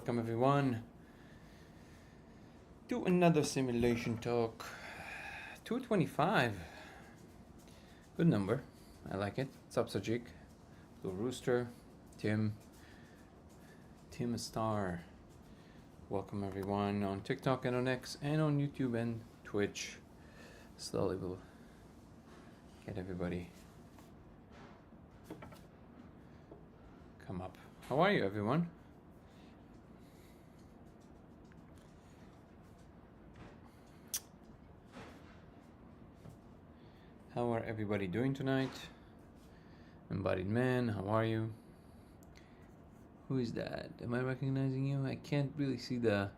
Welcome everyone to another simulation talk. 225. Good number. I like it. What's up, Sajik? Blue Rooster, Tim Star. Welcome everyone on TikTok and on X and on YouTube and Twitch. Slowly we'll get everybody come up. How are you, everyone? How are everybody doing tonight? Embodied man, how are you? Who is that? Am I recognizing you? I can't really see the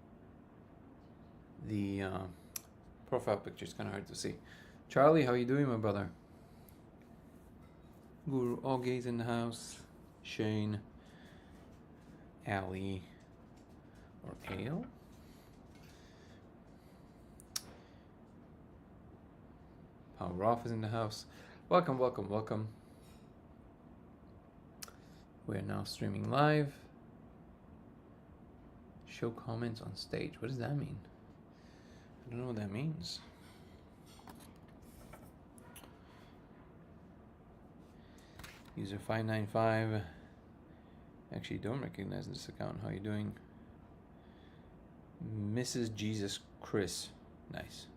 profile picture. It's kind of hard to see. Charlie, how are you doing, my brother? Guru Auge's in the house. Shane. Ali. Or Ale? Paul Roth is in the house. Welcome, welcome, welcome. We're now streaming live. Show comments on stage. What does that mean? I don't know what that means. User 595. Actually, don't recognize this account. How are you doing? Mrs. Jesus Chris. Nice.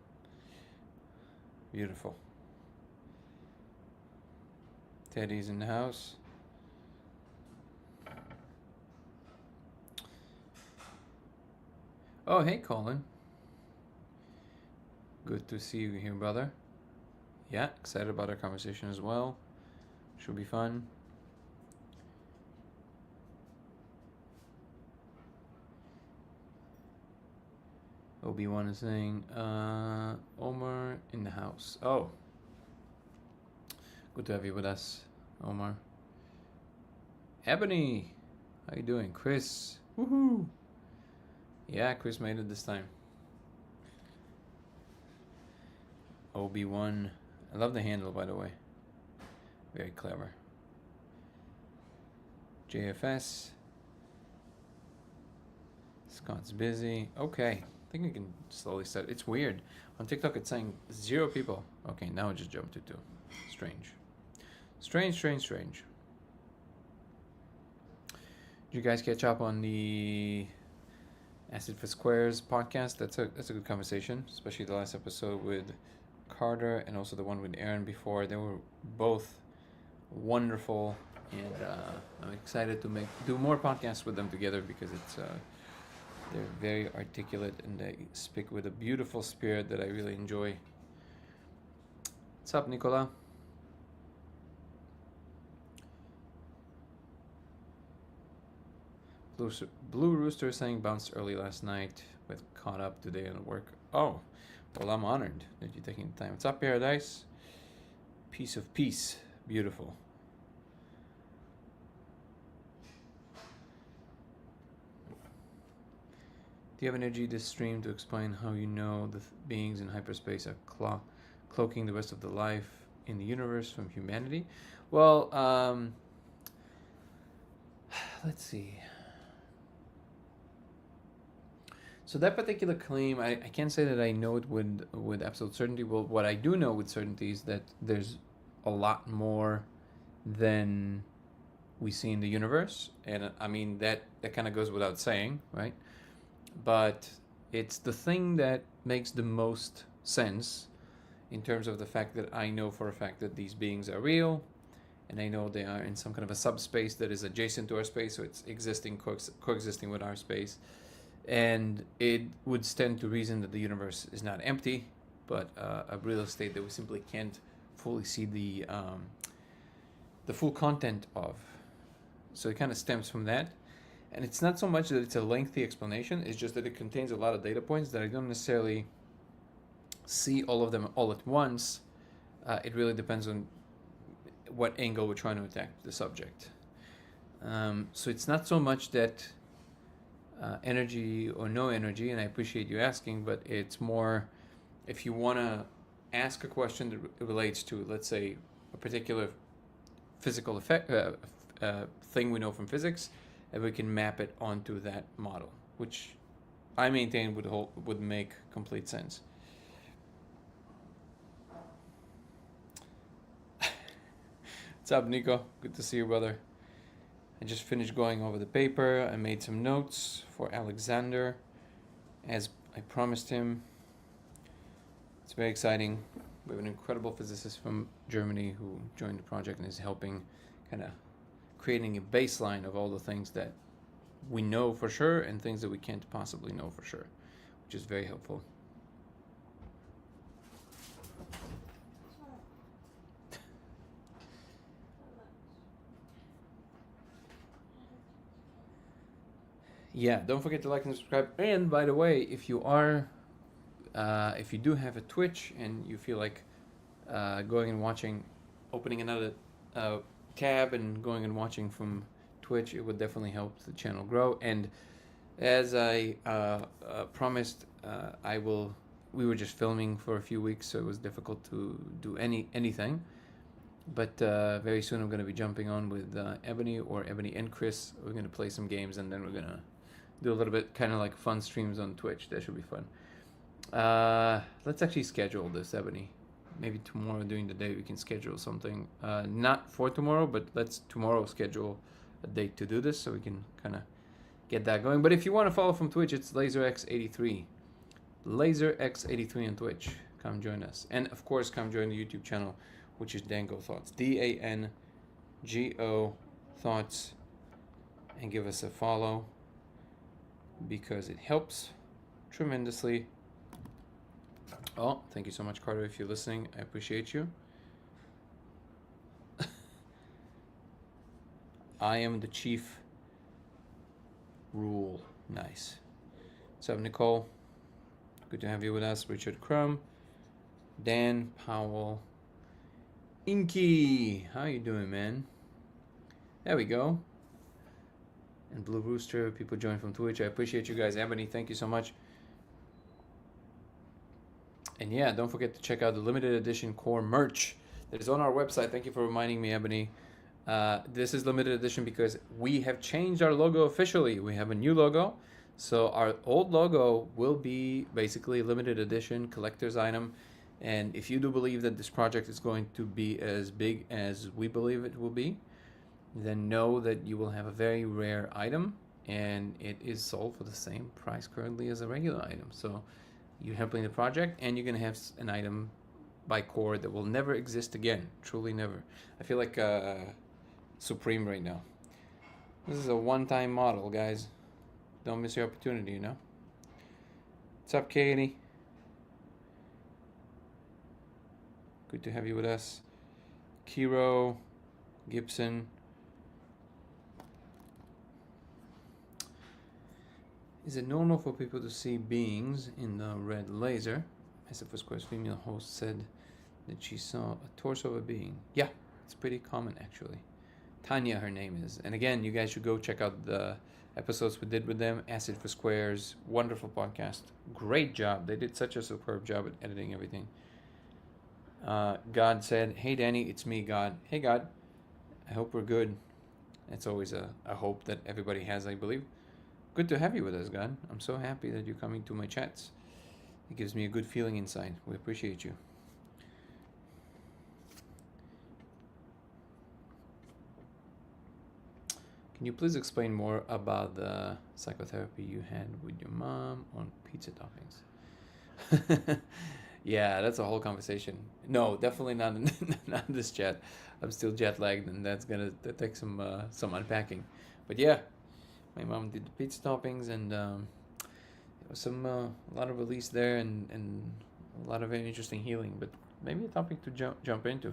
Beautiful. Teddy's in the house. Oh, hey, Colin. Good to see you here, brother. Yeah, excited about our conversation as well. Should be fun. Obi-Wan is saying, Omar in the house. Oh. Good to have you with us, Omar. Ebony. How you doing? Chris. Woohoo. Yeah, Chris made it this time. Obi-Wan. I love the handle, by the way. Very clever. JFS. Scott's busy. Okay. I think we can slowly start. It's weird. On TikTok, it's saying 0 people. Okay, now it just jumped to 2. Strange. Strange. Did you guys catch up on the Acid for Squares podcast? That's a good conversation, especially the last episode with Carter and also the one with Aaron before. They were both wonderful, and I'm excited to do more podcasts with them together because they're very articulate and they speak with a beautiful spirit that I really enjoy. What's up, Nicola? Blue Rooster saying bounced early last night with caught up today on work. Oh, well, I'm honored that you're taking the time. What's up, Paradise? Piece of peace. Beautiful. Do you have energy this stream to explain how you know the beings in hyperspace are cloaking the rest of the life in the universe from humanity? Well, let's see. So that particular claim, I can't say that I know it with absolute certainty. Well, what I do know with certainty is that there's a lot more than we see in the universe. And I mean, that kind of goes without saying, right? But it's the thing that makes the most sense in terms of the fact that I know for a fact that these beings are real, and I know they are in some kind of a subspace that is adjacent to our space, so it's coexisting with our space. And it would stand to reason that the universe is not empty, but a real estate that we simply can't fully see the full content of. So it kind of stems from that. And it's not so much that it's a lengthy explanation, it's just that it contains a lot of data points that I don't necessarily see all of them all at once. It really depends on what angle we're trying to attack the subject. So it's not so much that energy or no energy, and I appreciate you asking, but it's more if you want to ask a question that relates to, let's say, a particular physical effect, thing we know from physics, and we can map it onto that model, which I maintain would make complete sense. What's up, Nico? Good to see you, brother. I just finished going over the paper. I made some notes for Alexander, as I promised him. It's very exciting. We have an incredible physicist from Germany who joined the project and is helping kind of creating a baseline of all the things that we know for sure and things that we can't possibly know for sure, which is very helpful. Yeah, don't forget to like and subscribe. And by the way, if you do have a Twitch and you feel like going and watching, opening another tab and going and watching from Twitch, it would definitely help the channel grow. And as I promised, we were just filming for a few weeks, so it was difficult to do anything. But very soon I'm going to be jumping on with Ebony and Chris. We're going to play some games, and then we're going to do a little bit kind of like fun streams on Twitch. That should be fun. Let's actually schedule this, Ebony. Maybe tomorrow during the day we can schedule something. Not for tomorrow, but let's tomorrow schedule a date to do this so we can kind of get that going. But if you want to follow from Twitch, it's LaserX83. LaserX83 on Twitch. Come join us. And of course, come join the YouTube channel, which is Dango Thoughts. DANGO Thoughts. And give us a follow, because it helps tremendously. Oh, thank you so much, Carter, if you're listening. I appreciate you. I am the chief rule. Nice. What's up, Nicole? Good to have you with us. Richard Crum, Dan Powell, Inky. How you doing, man? There we go. And Blue Rooster, people join from Twitch. I appreciate you guys. Ebony, thank you so much. And yeah, don't forget to check out the limited edition core merch that is on our website. Thank you for reminding me, Ebony. This is limited edition because we have changed our logo officially. We have a new logo. So our old logo will be basically a limited edition collector's item. And if you do believe that this project is going to be as big as we believe it will be, then know that you will have a very rare item, and it is sold for the same price currently as a regular item. So you're helping the project, and you're going to have an item by Core that will never exist again. Truly never. I feel like Supreme right now. This is a one-time model, guys. Don't miss your opportunity, you know? What's up, Katie? Good to have you with us. Kiro, Gibson. Is it normal for people to see beings in the red laser? SF Square's female host said that she saw a torso of a being. Yeah, it's pretty common actually. Tanya, her name is. And again, you guys should go check out the episodes we did with them. Acid for Squares, wonderful podcast. Great job. They did such a superb job at editing everything. God said, "Hey Danny, it's me, God." Hey God, I hope we're good. It's always a hope that everybody has, I believe. Good to have you with us, God. I'm so happy that you're coming to my chats. It gives me a good feeling inside. We appreciate you. Can you please explain more about the psychotherapy you had with your mom on pizza toppings? Yeah, that's a whole conversation. No, definitely not in, not in this chat. I'm still jet lagged, and that takes some unpacking. But yeah, my mom did the pizza toppings, and there was a lot of release there, and a lot of very interesting healing. But maybe a topic to jump into.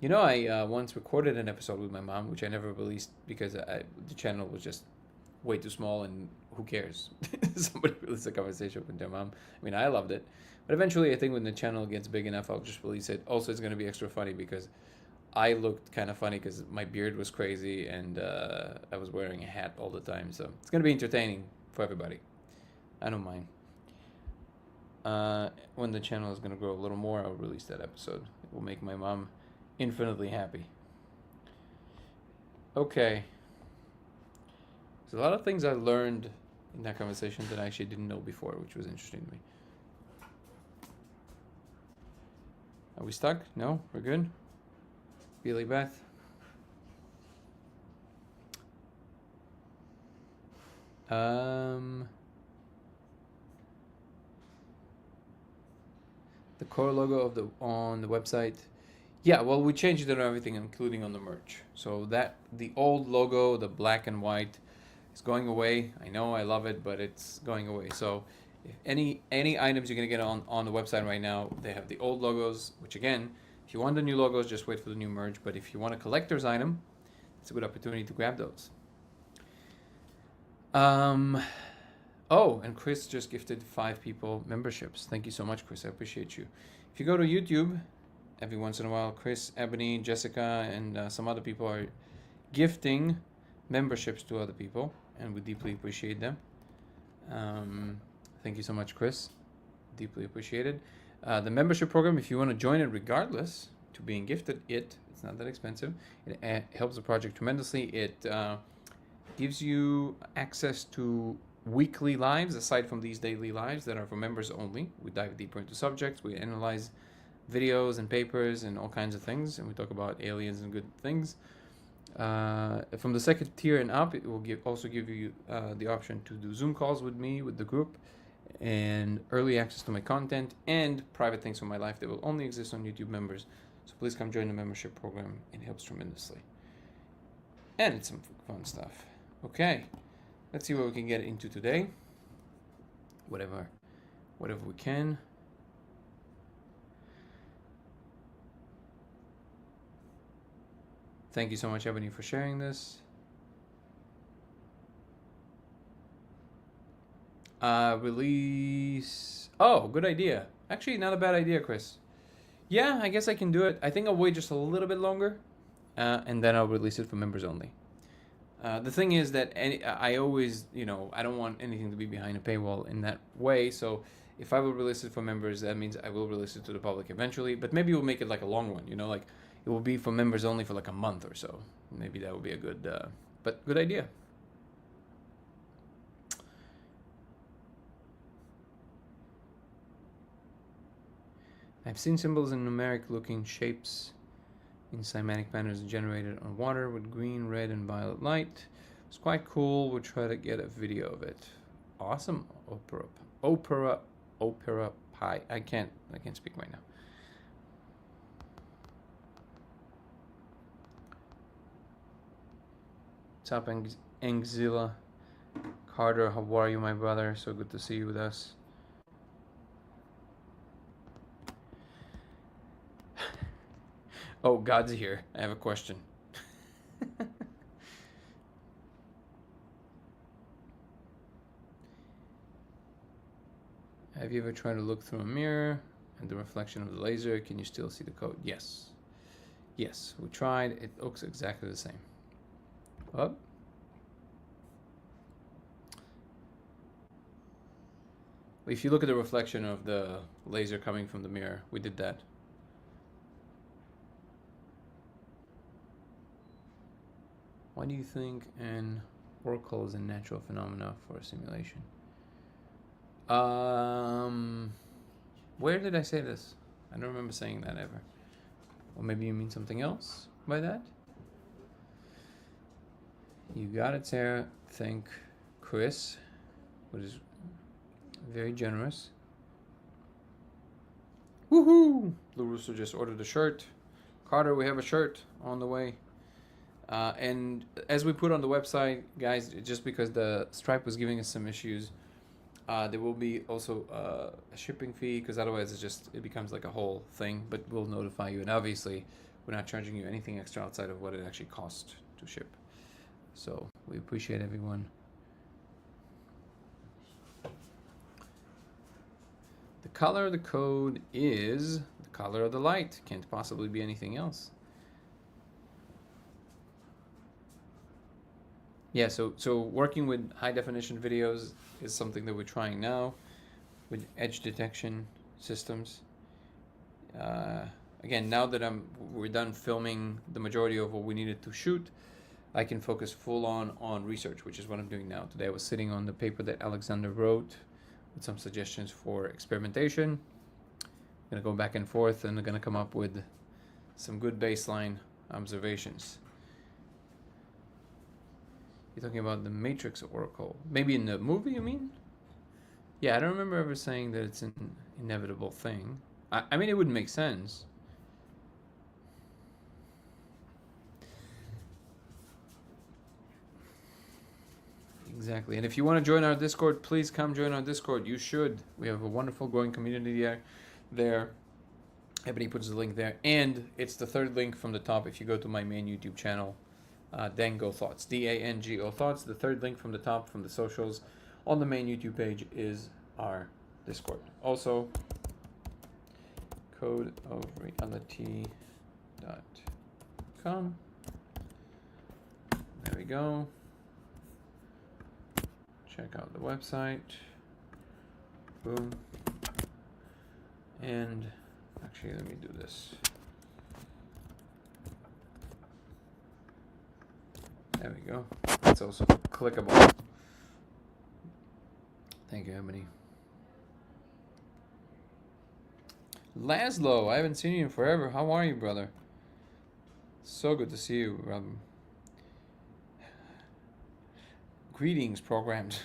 You know, I once recorded an episode with my mom, which I never released because the channel was just way too small, and who cares? Somebody released a conversation with their mom. I mean, I loved it. But eventually, I think when the channel gets big enough, I'll just release it. Also, it's going to be extra funny because I looked kind of funny because my beard was crazy, and I was wearing a hat all the time. So it's going to be entertaining for everybody. I don't mind. When the channel is going to grow a little more, I'll release that episode. It will make my mom infinitely happy. Okay. There's a lot of things I learned in that conversation that I actually didn't know before, which was interesting to me. Are we stuck? No? We're good? Billy Beth? The core logo of on the website. Yeah, well, we changed it on everything, including on the merch. So that the old logo, the black and white, is going away. I know, I love it, but it's going away. So if any items you're gonna get on the website right now, they have the old logos. Which again, if you want the new logos, just wait for the new merch. But if you want a collector's item, it's a good opportunity to grab those. Oh, and Chris just gifted 5 people memberships. Thank you so much, Chris. I appreciate you. If you go to YouTube, every once in a while, Chris, Ebony, Jessica, and some other people are gifting memberships to other people, and we deeply appreciate them. Thank you so much, Chris. Deeply appreciated. The membership program, if you want to join it regardless to being gifted it's not that expensive. It helps the project tremendously. It gives you access to weekly lives aside from these daily lives that are for members only. We dive deeper into subjects, we analyze videos and papers and all kinds of things, and we talk about aliens and good things. From the second tier and up, it will also give you the option to do Zoom calls with me, with the group, and early access to my content and private things from my life that will only exist on YouTube members. So please come join the membership program. It helps tremendously. And it's some fun stuff. Okay, let's see what we can get into today. Whatever we can. Thank you so much, Ebony, for sharing this. Release. Oh, good idea. Actually, not a bad idea, Chris. Yeah, I guess I can do it. I think I'll wait just a little bit longer, and then I'll release it for members only. The thing is that I always, I don't want anything to be behind a paywall in that way. So if I will release it for members, that means I will release it to the public eventually. But maybe we'll make it like a long one, like it will be for members only for like a month or so. Maybe that would be a good, but good idea. I've seen symbols and numeric looking shapes in cymatic patterns generated on water with green, red, and violet light. It's quite cool. We'll try to get a video of it. Awesome. Opera Pie. I can't speak right now. What's up, Angzilla? Carter, how are you, my brother? So good to see you with us. Oh, God's here. I have a question. Have you ever tried to look through a mirror and the reflection of the laser? Can you still see the code? Yes. Yes, we tried. It looks exactly the same. Up. If you look at the reflection of the laser coming from the mirror, we did that. Why do you think an oracle is a natural phenomena for a simulation? Where did I say this? I don't remember saying that ever. Or maybe you mean something else by that? You got it, Sarah. Thank Chris, which is very generous. Woohoo! Blue Rooster just ordered a shirt. Carter, we have a shirt on the way. And as we put on the website, guys, just because the Stripe was giving us some issues, there will be also a shipping fee, because otherwise it becomes like a whole thing, but we'll notify you. And obviously, we're not charging you anything extra outside of what it actually costs to ship. So we appreciate everyone. The color of the code is the color of the light. Can't possibly be anything else. Yeah, so working with high definition videos is something that we're trying now with edge detection systems. Again, now that we're done filming the majority of what we needed to shoot, I can focus full on research, which is what I'm doing now. Today I was sitting on the paper that Alexander wrote with some suggestions for experimentation. I'm going to go back and forth, and I'm going to come up with some good baseline observations. You're talking about the Matrix Oracle. Maybe in the movie, you mean? Yeah, I don't remember ever saying that it's an inevitable thing. I mean, it would make sense. Exactly. And if you want to join our Discord, please come join our Discord. You should. We have a wonderful growing community there. Ebony puts the link there. And it's the third link from the top if you go to my main YouTube channel, Dango Thoughts. DANGO Thoughts. The third link from the top from the socials on the main YouTube page is our Discord. Also, codeofreality.com. There we go. Check out the website. Boom. And actually, let me do this. There we go. It's also clickable. Thank you, Ebony. Laszlo, I haven't seen you in forever. How are you, brother? So good to see you, brother. Greetings, programmed.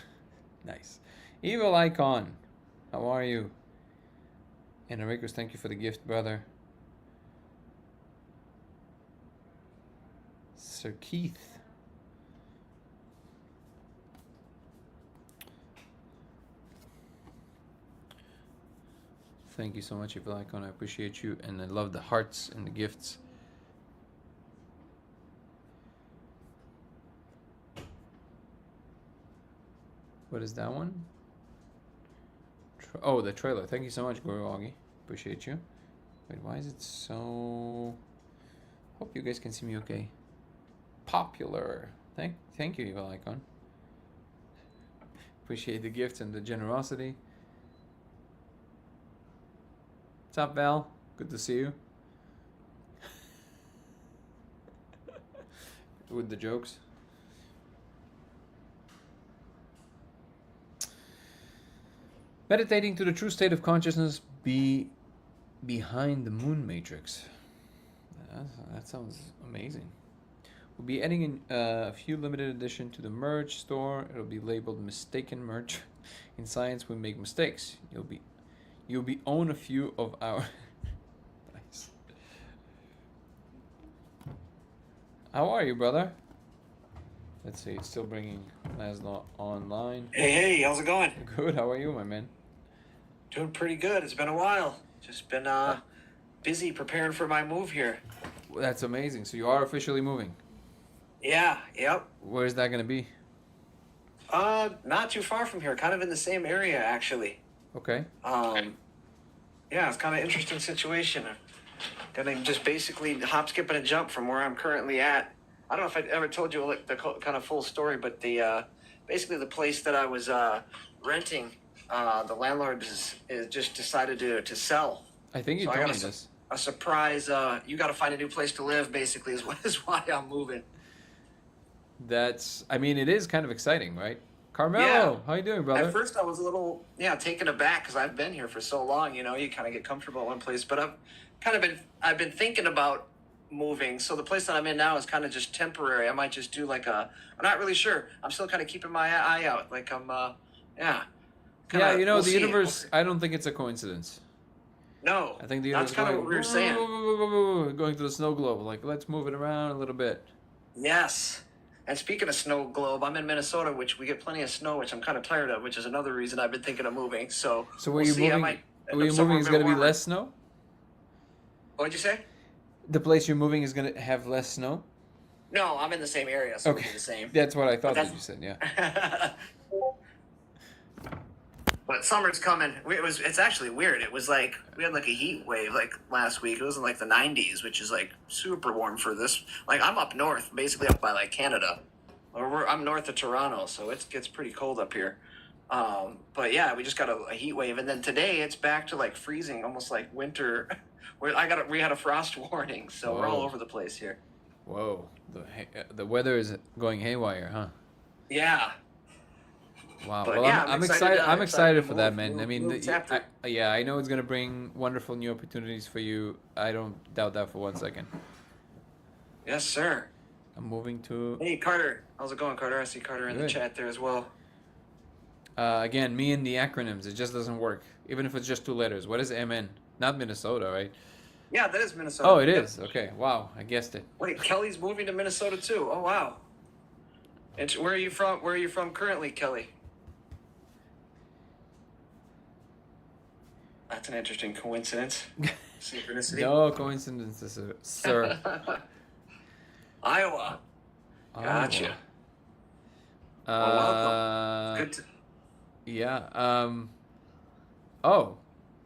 Nice. Evil Icon, how are you? And Enriquez, thank you for the gift, brother. Sir Keith. Thank you so much, Evil Icon. I appreciate you, and I love the hearts and the gifts. What is that one? Oh, the trailer. Thank you so much, Guru Augie. Appreciate you. Wait, why is it so... Hope you guys can see me okay. Popular. Thank you, Evil Icon. Appreciate the gifts and the generosity. What's up, Val? Good to see you. With the jokes. Meditating to the true state of consciousness behind the moon matrix. That sounds amazing. We'll be adding in a few limited edition to the merch store. It'll be labeled mistaken merch. In science, we make mistakes. You'll be own a few of our... Nice. How are you, brother? Let's see, it's still bringing Laszlo online. Hey, how's it going? Good, how are you, my man? Doing pretty good. It's been a while. Just been busy preparing for my move here. Well, that's amazing. So you are officially moving? Yeah, yep. Where's that going to be? Not too far from here. Kind of in the same area, actually. Okay. Yeah, it's kind of an interesting situation. I'm gonna just basically hop, skip, and a jump from where I'm currently at. I don't know if I ever told you like the kind of full story, but the basically the place that I was renting, the landlord is just decided to sell. I think you told me this. A surprise. You got to find a new place to live. Basically, is why I'm moving. I mean, it is kind of exciting, right? Carmelo, Yeah. how you doing, brother? At first, I was a little taken aback because I've been here for so long. You kind of get comfortable at one place, but I've been thinking about moving. So the place that I'm in now is kind of just temporary. I might just do I'm not really sure. I'm still kind of keeping my eye out. Like I'm, Yeah, we'll the see. universe. I don't think it's a coincidence. No, I think the universe that's kind of what we were saying. Going to the snow globe. Like, let's move it around a little bit. Yes. And speaking of snow globe, I'm in Minnesota, which we get plenty of snow, which I'm kind of tired of, which is another reason I've been thinking of moving. So where you moving? Where you moving is going to be less snow? What'd you say? The place you're moving is going to have less snow? No, I'm in the same area, so Okay. it'll be the same. That's what I thought that you said, yeah. But summer's coming. It's actually weird. It was like we had like a heat wave like last week. It was in like the 90s, which is like super warm for this. Like I'm up north, basically up by like Canada. I'm north of Toronto, so it gets pretty cold up here. But yeah, we just got a heat wave, and then today it's back to like freezing, almost like winter. We had a frost warning, so we're all over the place here. Whoa, the weather is going haywire, huh? Yeah, Wow. but Well, yeah, I'm excited. I'm excited excited to for that, move, man. I mean, new chapter. yeah, I know it's gonna bring wonderful new opportunities for you. I don't doubt that for 1 second. Yes, sir. I'm moving to Hey, Carter. How's it going, Carter? I see Carter in the good. chat there as well. Again, me and the acronyms, it just doesn't work. Even if it's just 2 letters. What is MN? Not Minnesota, right? Yeah, that is Oh, Minnesota. it Yep. is. Okay. Wow, I guessed it. Wait, Kelly's moving to Minnesota too. Oh wow. And where are you from? Where are you from currently, Kelly? That's an interesting coincidence. Synchronicity. No coincidences, sir. Iowa. Gotcha. Iowa. Well, welcome. Good. Yeah. Oh,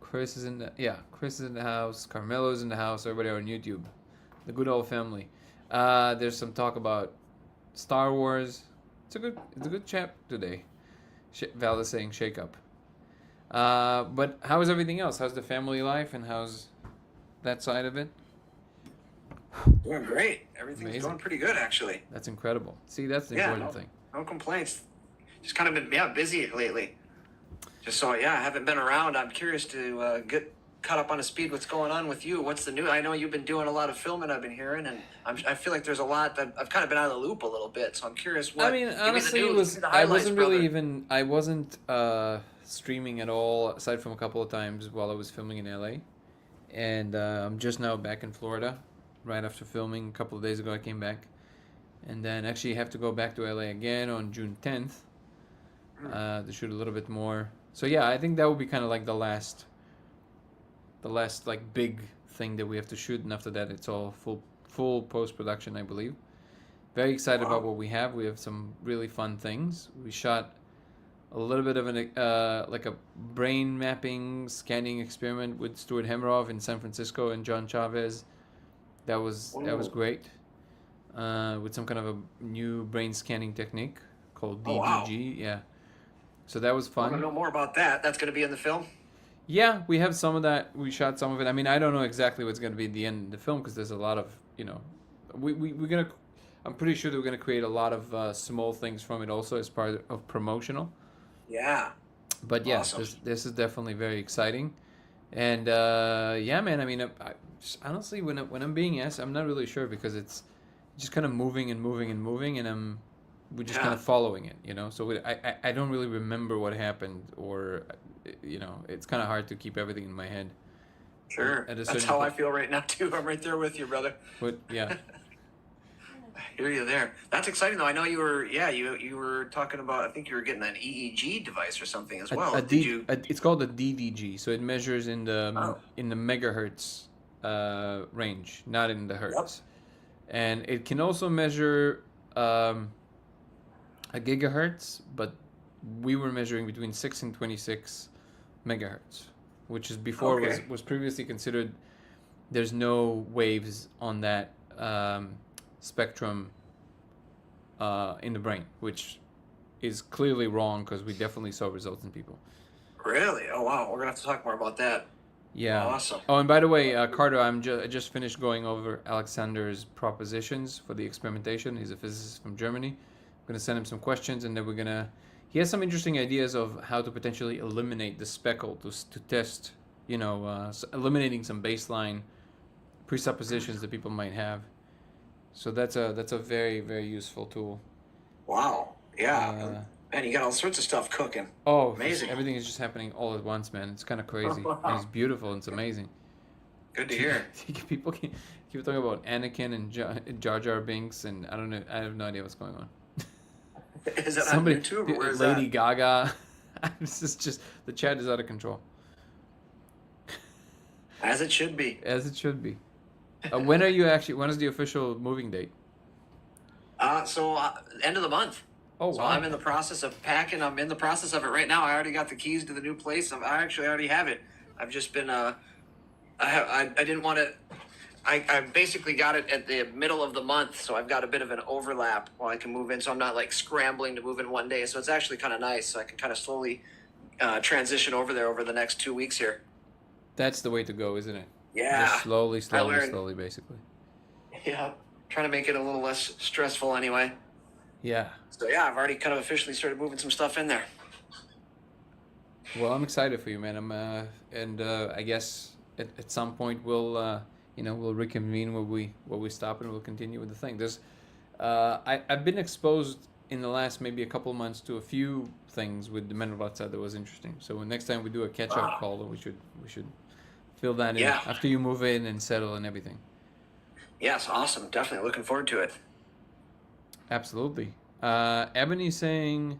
Chris is in the Chris is in the house. Carmelo's in the house. Everybody on YouTube, the good old family. There's some talk about Star Wars. It's a good chat today. Val is saying shake up. But how is everything else? How's the family life and how's that side of it? Doing great. Everything's Amazing. going pretty good, actually. That's incredible. See, that's the Yeah, important thing. no complaints. Just kind of been busy lately. Just so I haven't been around. I'm curious to get caught up on the speed. What's going on with you? What's the new? I know you've been doing a lot of filming. I've been hearing, and I feel like there's a lot that I've kind of been out of the loop a little bit. So I'm curious. I mean, honestly, I wasn't really even I wasn't streaming at all aside from a couple of times while I was filming in LA, and I'm just now back in Florida, right after filming. A couple of days ago, I came back, and then actually have to go back to LA again on June 10th to shoot a little bit more. So yeah, I think that would be kind of like the last like big thing that we have to shoot, and after that, it's all full post production, I believe. Very excited about what we have. We have some really fun things. We shot a little bit of an like a brain mapping scanning experiment with Stuart Hemmerhoff in San Francisco and John Chavez. That was great. With some kind of a new brain scanning technique called DBG. Yeah. So that was I fun. want to know more about that. That's going to be in the film. Yeah, we have some of that. We shot some of it. I mean, I don't know exactly what's going to be at the end of the film because there's a lot of, we're going to, I'm pretty sure that we're going to create a lot of small things from it also as part of promotional. Yeah. But yeah, Awesome. this is definitely very exciting. And yeah, man, I mean, honestly, when I'm being asked, I'm not really sure because it's just kind of moving and moving and moving, and we're just kind of following it. So I don't really remember what happened, or it's kind of hard to keep everything in my head. Sure. That's how I feel right now too. I'm right there with you, brother. But yeah. I hear you there. That's exciting though. I know you were you were talking about, I think you were getting an EEG device or something as well. It's called a DDG, so it measures in the megahertz range, not in the hertz. Yep. And it can also measure a gigahertz, but we were measuring between 6 and 26 megahertz, which is before was previously considered there's no waves on that spectrum in the brain, which is clearly wrong because we definitely saw results in people. Really? Oh wow, we're gonna have to talk more about that. Yeah. Awesome. Oh, and by the way, Carter, I just finished going over Alexander's propositions for the experimentation. He's a physicist from Germany. I'm gonna send him some questions, and then he has some interesting ideas of how to potentially eliminate the speckle to test, eliminating some baseline presuppositions that people might have. So that's a very, very useful tool. Wow. Yeah. Man, you got all sorts of stuff cooking. Oh, amazing. Everything is just happening all at once, man. It's kind of crazy. And it's beautiful and it's amazing. Good to hear. People keep talking about Anakin and Jar Jar Binks, and I don't know. I have no idea what's going on. Is that on YouTube? Or where is Lady Gaga. This is just, the chat is out of control. As it should be. As it should be. When is the official moving date? So end of the month. Oh, so wow. I'm in the process of packing. I'm in the process of it right now. I already got the keys to the new place. I actually already have it. I've just been, I didn't want to, I basically got it at the middle of the month. So I've got a bit of an overlap while I can move in. So I'm not like scrambling to move in one day. So it's actually kind of nice. So I can kind of slowly transition over there over the next 2 weeks here. That's the way to go, isn't it? Yeah. Just slowly, basically. Yeah. trying to make it a little less stressful anyway. Yeah. So yeah, I've already kind of officially started moving some stuff in there. Well, I'm excited for you, man. I guess at some point we'll reconvene where we stop and we'll continue with the thing. I've been exposed in the last maybe a couple of months to a few things with the mental outside that was interesting. So next time we do a catch up call, we should fill that in after you move in and settle and everything. Yes, awesome. Definitely looking forward to it. Absolutely. Ebony saying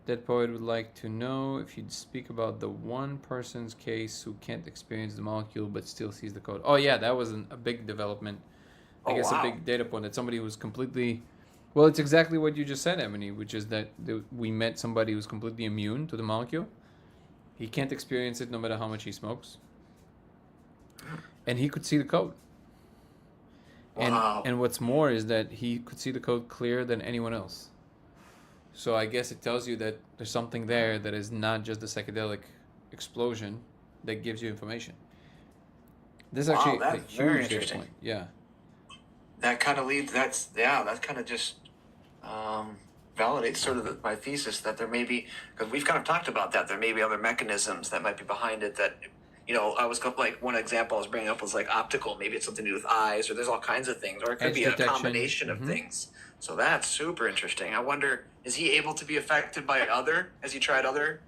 that poet would like to know if you'd speak about the one person's case who can't experience the molecule but still sees the code. Oh yeah, that was a big development. I guess a big data point that somebody was completely. Well, it's exactly what you just said, Ebony, which is that we met somebody who's completely immune to the molecule. He can't experience it no matter how much he smokes. And he could see the code. Wow. And what's more is that he could see the code clearer than anyone else. So I guess it tells you that there's something there that is not just the psychedelic explosion that gives you information. This is actually a huge data point. Yeah. That kind of leads. That kind of just validates sort of my thesis that there may be, because we've kind of talked about that. There may be other mechanisms that might be behind it that. I was like one example I was bringing up was like optical. Maybe it's something to do with eyes, or there's all kinds of things, or it could be a combination of things. So that's super interesting. I wonder, is he able to be affected by other? Has he tried other?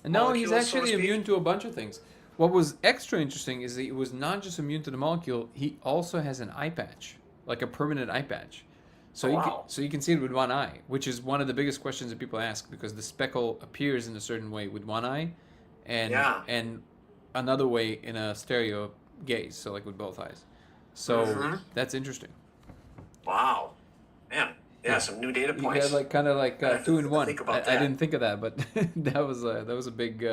No, he's actually immune to a bunch of things. What was extra interesting is that he was not just immune to the molecule. He also has an eye patch, like a permanent eye patch. So you can see it with one eye, which is one of the biggest questions that people ask, because the speckle appears in a certain way with one eye, and another way in a stereo gaze, so like with both eyes. So that's interesting. Wow, man, yeah, some new data points. You had kind of 2 in 1. I didn't think of that, but that was a big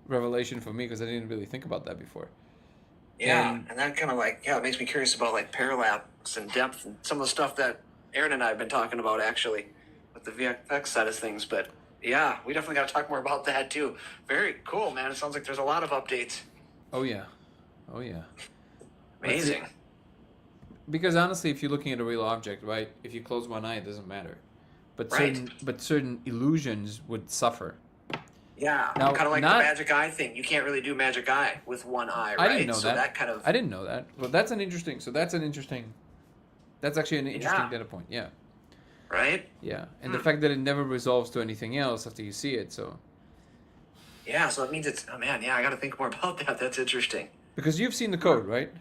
revelation for me, because I didn't really think about that before. Yeah, and that kind of it makes me curious about parallax and depth and some of the stuff that Aaron and I have been talking about actually with the VFX side of things, but. Yeah, we definitely got to talk more about that too. Very cool, man. It sounds like there's a lot of updates. Oh yeah. Amazing. Because honestly, if you're looking at a real object, right? If you close one eye, it doesn't matter. But certain illusions would suffer. Yeah, now, kind of like the magic eye thing. You can't really do magic eye with one eye, right? I didn't know that. I didn't know that. Well, that's actually an interesting data point. Yeah. Right? Yeah, and the fact that it never resolves to anything else after you see it, so. Yeah, so it means it's. Oh man, yeah, I got to think more about that. That's interesting. Because you've seen the code, right?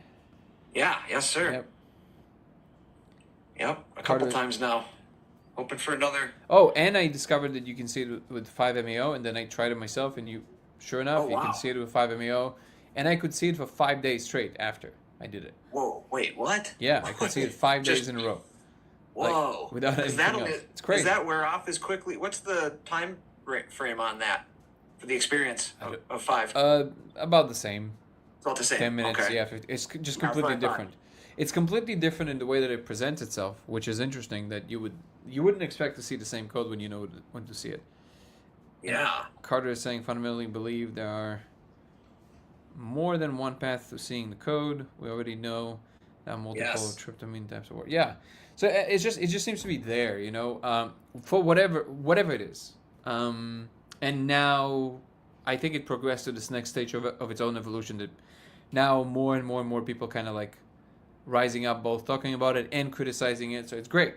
Yeah. Yes, sir. Yep. A couple times now. Hoping for another. Oh, and I discovered that you can see it with 5-MeO, and then I tried it myself, and sure enough, you can see it with 5-MeO, and I could see it for 5 days straight after I did it. Whoa! Wait, what? Yeah, I could see it 5 days in a row. Whoa! Without anything else. It's crazy. Does that wear off as quickly? What's the time frame on that for the experience of 5? About the same. About the same. 10 minutes. Okay. Yeah, it's just completely different. It's completely different in the way that it presents itself, which is interesting. That you wouldn't expect to see the same code when you know when to see it. Yeah. Carter is saying fundamentally believe there are more than one path to seeing the code. We already know that multiple tryptamine types of work. Yeah. So it just seems to be there, for whatever it is. And now I think it progressed to this next stage of its own evolution, that now more and more people kind of rising up, both talking about it and criticizing it. So it's great.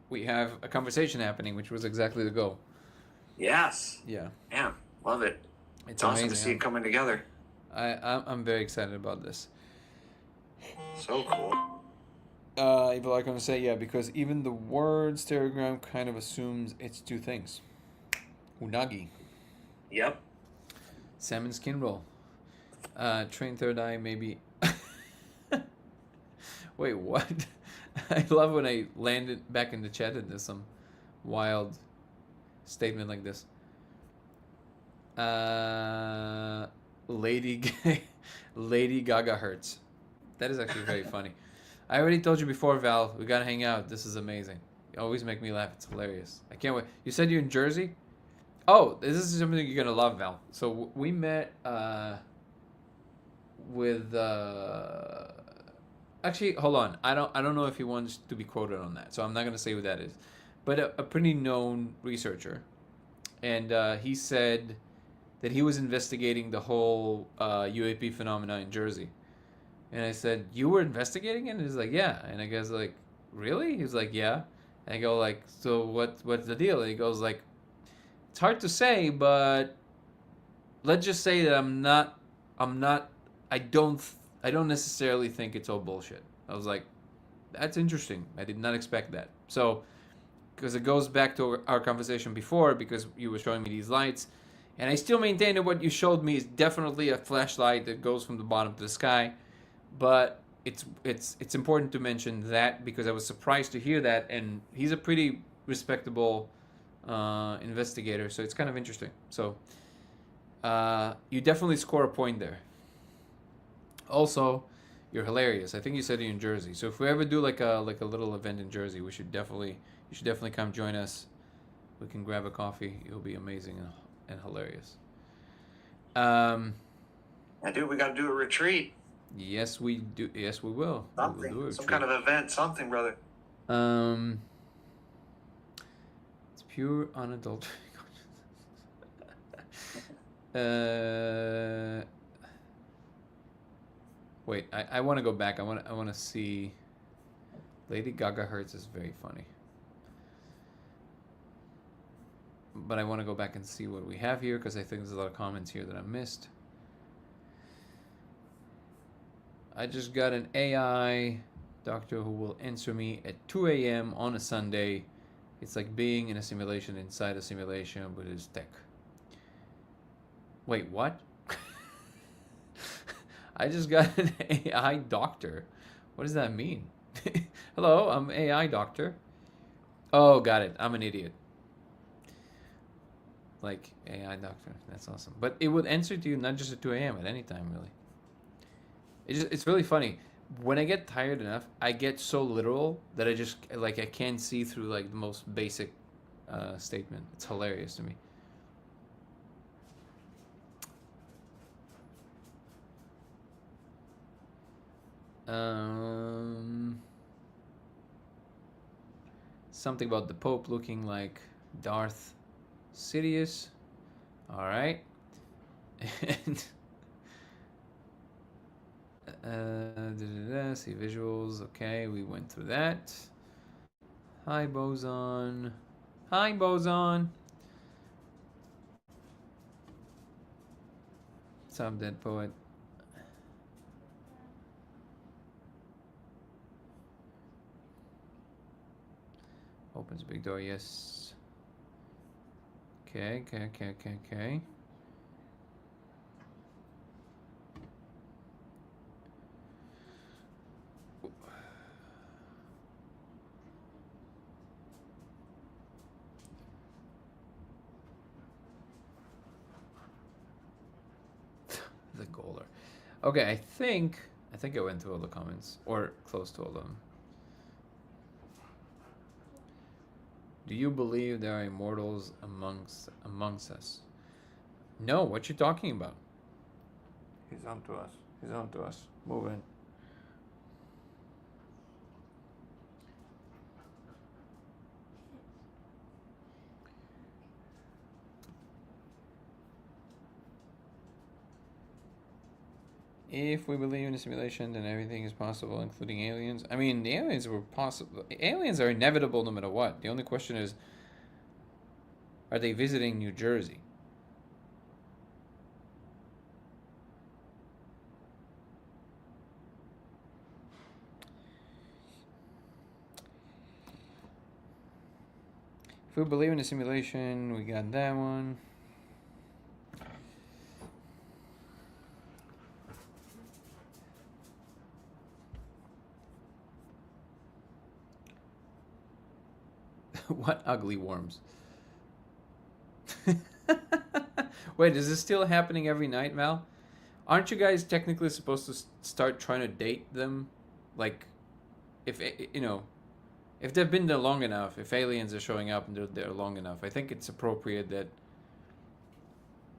We have a conversation happening, which was exactly the goal. Yes. Yeah. Yeah. Love it. It's awesome to see it coming together. I'm very excited about this. So cool. People are going to say, because even the word stereogram kind of assumes it's two things. Unagi. Yep. Salmon skin roll. Train third eye, maybe. Wait, what? I love when I landed back in the chat into some wild statement like this. Lady Gaga hurts. That is actually very funny. I already told you before, Val. We gotta hang out. This is amazing. You always make me laugh. It's hilarious. I can't wait. You said you're in Jersey? Oh, this is something you're gonna love, Val. So we met with. actually, hold on. I don't know if he wants to be quoted on that, so I'm not gonna say who that is, but a pretty known researcher, and he said that he was investigating the whole UAP phenomena in Jersey. And I said, "You were investigating it?" And he's like, "Yeah." And I guess like, "Really?" He's like, "Yeah." And I go like, "So what's the deal?" And he goes like, "It's hard to say, but let's just say that I'm not I don't I don't necessarily think it's all bullshit." I was like, "That's interesting. I did not expect that." So, because it goes back to our conversation before, because you were showing me these lights, and I still maintain that what you showed me is definitely a flashlight that goes from the bottom to the sky. But it's important to mention that because I was surprised to hear that, and he's a pretty respectable investigator, so it's kind of interesting. So you definitely score a point there. Also, you're hilarious. I think you said you're in Jersey, so if we ever do like a little event in Jersey, you should definitely come join us. We can grab a coffee. It'll be amazing and hilarious. Um, Yeah, dude, we got to do a retreat. yes, we do. Yes, we will. Something, We will do a some retreat. kind of event, something, brother. Um, it's pure unadulterated. Wait, I want to go back. I want to see. Lady Gaga Hurts is very funny. But I want to go back and see what we have here because I think there's a lot of comments here that I missed. I just got an AI doctor who will answer me at 2 a.m. on a Sunday. It's like being in a simulation inside a simulation with his tech. Wait, what? I just got an AI doctor. What does that mean? Hello, I'm AI doctor. Oh, got it. I'm an idiot. Like AI doctor. That's awesome. But it would answer to you not just at 2 a.m. at any time, really. It's really funny. When I get tired enough, I get so literal that I just like I can't see through like the most basic statement. It's hilarious to me. Something about the Pope looking like Darth Sidious. All right, and see visuals. Okay, we went through that. Hi, Boson. Hi, Boson. What's up, Dead Poet? Opens big door, yes. Okay. The goaler. Okay, I think I went through all the comments, or close to all of them. Do you believe there are immortals amongst us? No, what you talking about? He's on to us. Move in. If we believe in a simulation, then everything is possible, including aliens. I mean, the aliens were possible. Aliens are inevitable no matter what. The only question is, are they visiting New Jersey? If we believe in a simulation, we got that one. What ugly worms? Wait, is this still happening every night, Val? Aren't you guys technically supposed to start trying to date them? Like, if if they've been there long enough, if aliens are showing up and they're there long enough, I think it's appropriate that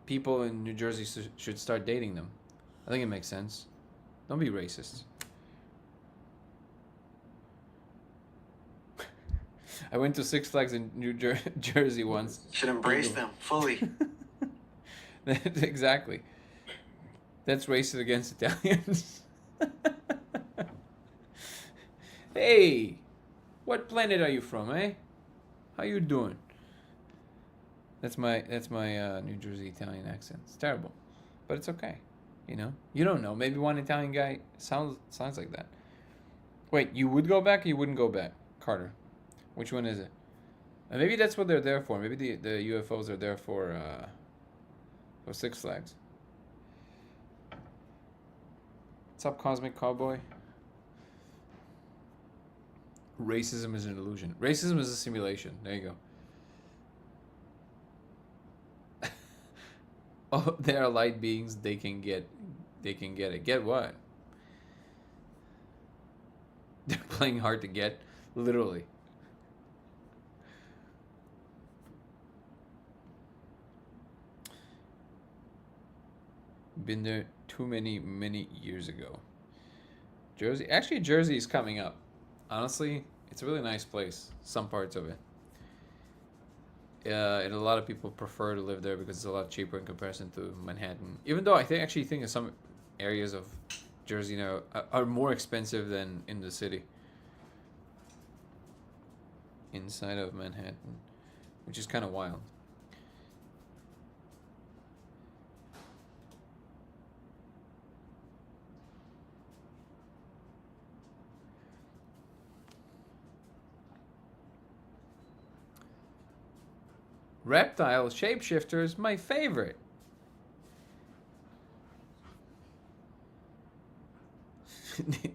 people in New Jersey should start dating them. I think it makes sense. Don't be racist. I went to Six Flags in Jersey once. Should embrace them fully. Exactly. That's racist against Italians. Hey, what planet are you from, eh? How you doing? That's my New Jersey Italian accent. It's terrible, but it's okay. You know, you don't know. Maybe one Italian guy sounds like that. Wait, you would go back or you wouldn't go back, Carter? Which one is it? Maybe that's what they're there for. Maybe the UFOs are there for Six Flags. What's up, Cosmic Cowboy? Racism is an illusion. Racism is a simulation. There you go. Oh, they are light beings. They can get it. Get what? They're playing hard to get, literally. Been there too many years ago. Jersey, actually, Jersey is coming up. Honestly, it's a really nice place. Some parts of it. And a lot of people prefer to live there because it's a lot cheaper in comparison to Manhattan. Even though I actually think in some areas of Jersey now are more expensive than in the city. Inside of Manhattan, which is kind of wild. Reptile shapeshifter is my favorite.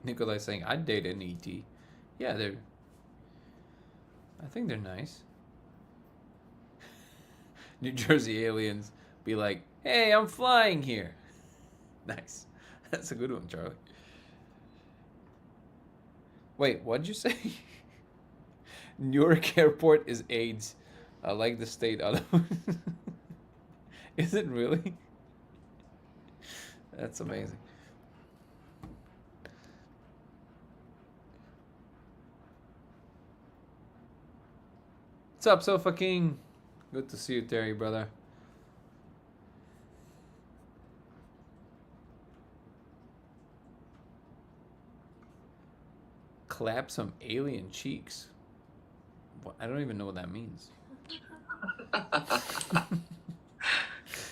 Nikolai's saying I'd date an ET. Yeah, I think they're nice. New Jersey aliens be like, "Hey, I'm flying here." Nice. That's a good one, Charlie. Wait, what'd you say? Newark Airport is AIDS. I like the state other. Is it really? That's amazing. What's up, Sofa King? Good to see you, Terry, brother. Clap some alien cheeks. What? I don't even know what that means.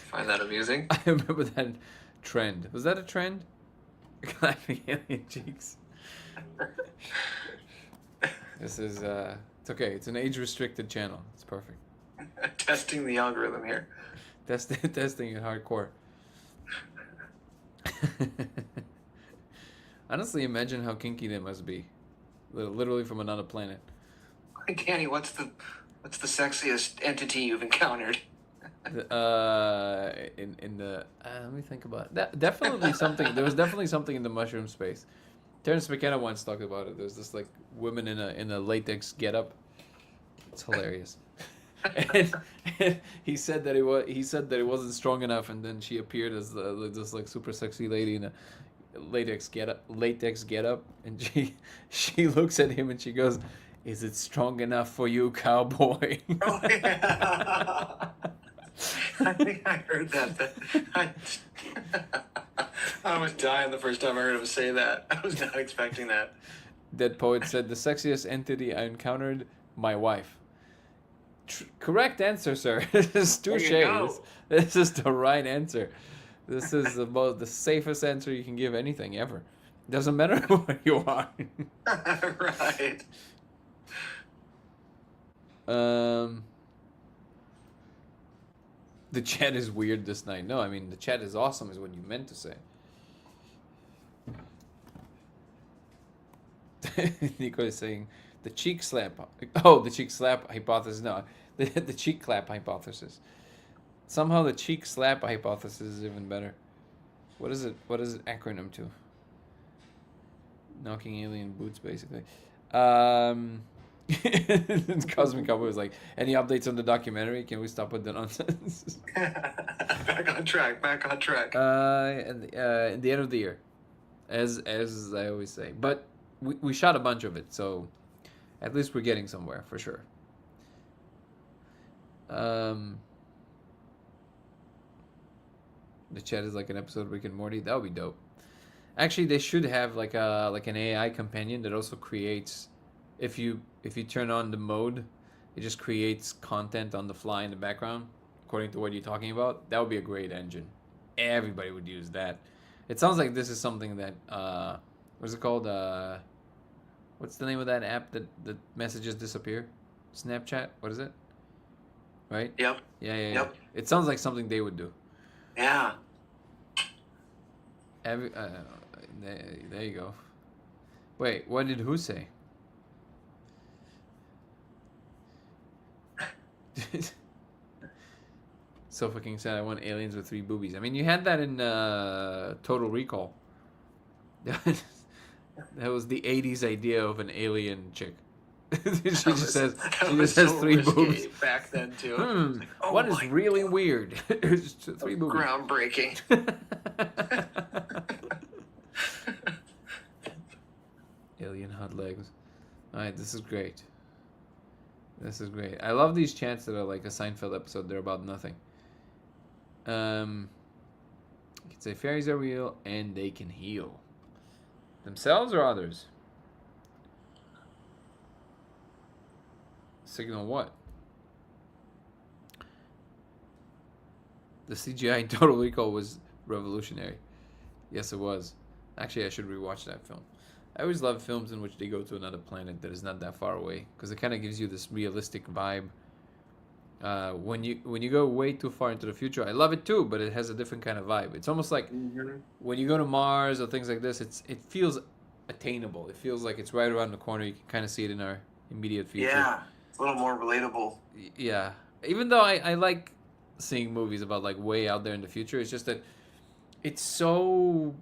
Find that amusing. I remember that trend. Was that a trend? Clapping alien cheeks. This is it's okay. It's an age-restricted channel. It's perfect. Testing the algorithm here. Testing it hardcore. Honestly, imagine how kinky they must be. Literally from another planet. Danny, what's the sexiest entity you've encountered? In the let me think about it. Definitely something. There was definitely something in the mushroom space. Terrence McKenna once talked about it. There's this like women in a latex getup. It's hilarious. and he said that it wasn't strong enough, and then she appeared as this like super sexy lady in a latex getup, and she looks at him and she goes, "Is it strong enough for you, cowboy?" Oh, yeah. I think I heard that. I was dying the first time I heard him say that. I was not expecting that. Dead Poet said, "The sexiest entity I encountered, my wife." Correct answer, sir. This is touche. This is the right answer. This is the safest answer you can give anything ever. Doesn't matter where you are. Right. The chat is weird this night. No, I mean the chat is awesome is what you meant to say. Nico is saying the cheek slap. Oh, the cheek slap hypothesis. No, the cheek clap hypothesis. Somehow the cheek slap hypothesis is even better. What is it? What is it acronym to? Knocking alien boots, basically. Cosmic Cowboy was like, "Any updates on the documentary? Can we stop with the nonsense?" Back on track. At the end of the year, as I always say. But we shot a bunch of it, so At least we're getting somewhere for sure. The chat is like an episode of Rick and Morty. That would be dope. Actually, they should have like an AI companion that also creates. If you turn on the mode, it just creates content on the fly in the background, according to what you're talking about. That would be a great engine. Everybody would use that. It sounds like this is something that what's it called? What's the name of that app that messages disappear? Snapchat. What is it? Right? Yep. Yeah. Yep. It sounds like something they would do. Yeah. There you go. Wait, what did who say? Sofa King said, I want aliens with 3 boobies. I mean, you had that in Total Recall. That was the 80s idea of an alien chick. She just has 3 boobs. Back then, too. Oh, what is really God. Weird? 3 boobies. Groundbreaking. Alien hot legs. Alright, this is great. This is great. I love these chants that are like a Seinfeld episode. They're about nothing. You can say fairies are real and they can heal. Themselves or others? Signal what? The CGI in Total Recall was revolutionary. Yes, it was. Actually, I should rewatch that film. I always love films in which they go to another planet that is not that far away, because it kind of gives you this realistic vibe. When you go way too far into the future, I love it too, but it has a different kind of vibe. It's almost like when you go to Mars or things like this, it feels attainable. It feels like it's right around the corner. You can kind of see it in our immediate future. Yeah, it's a little more relatable. Yeah, even though I like seeing movies about like way out there in the future, it's just that it's so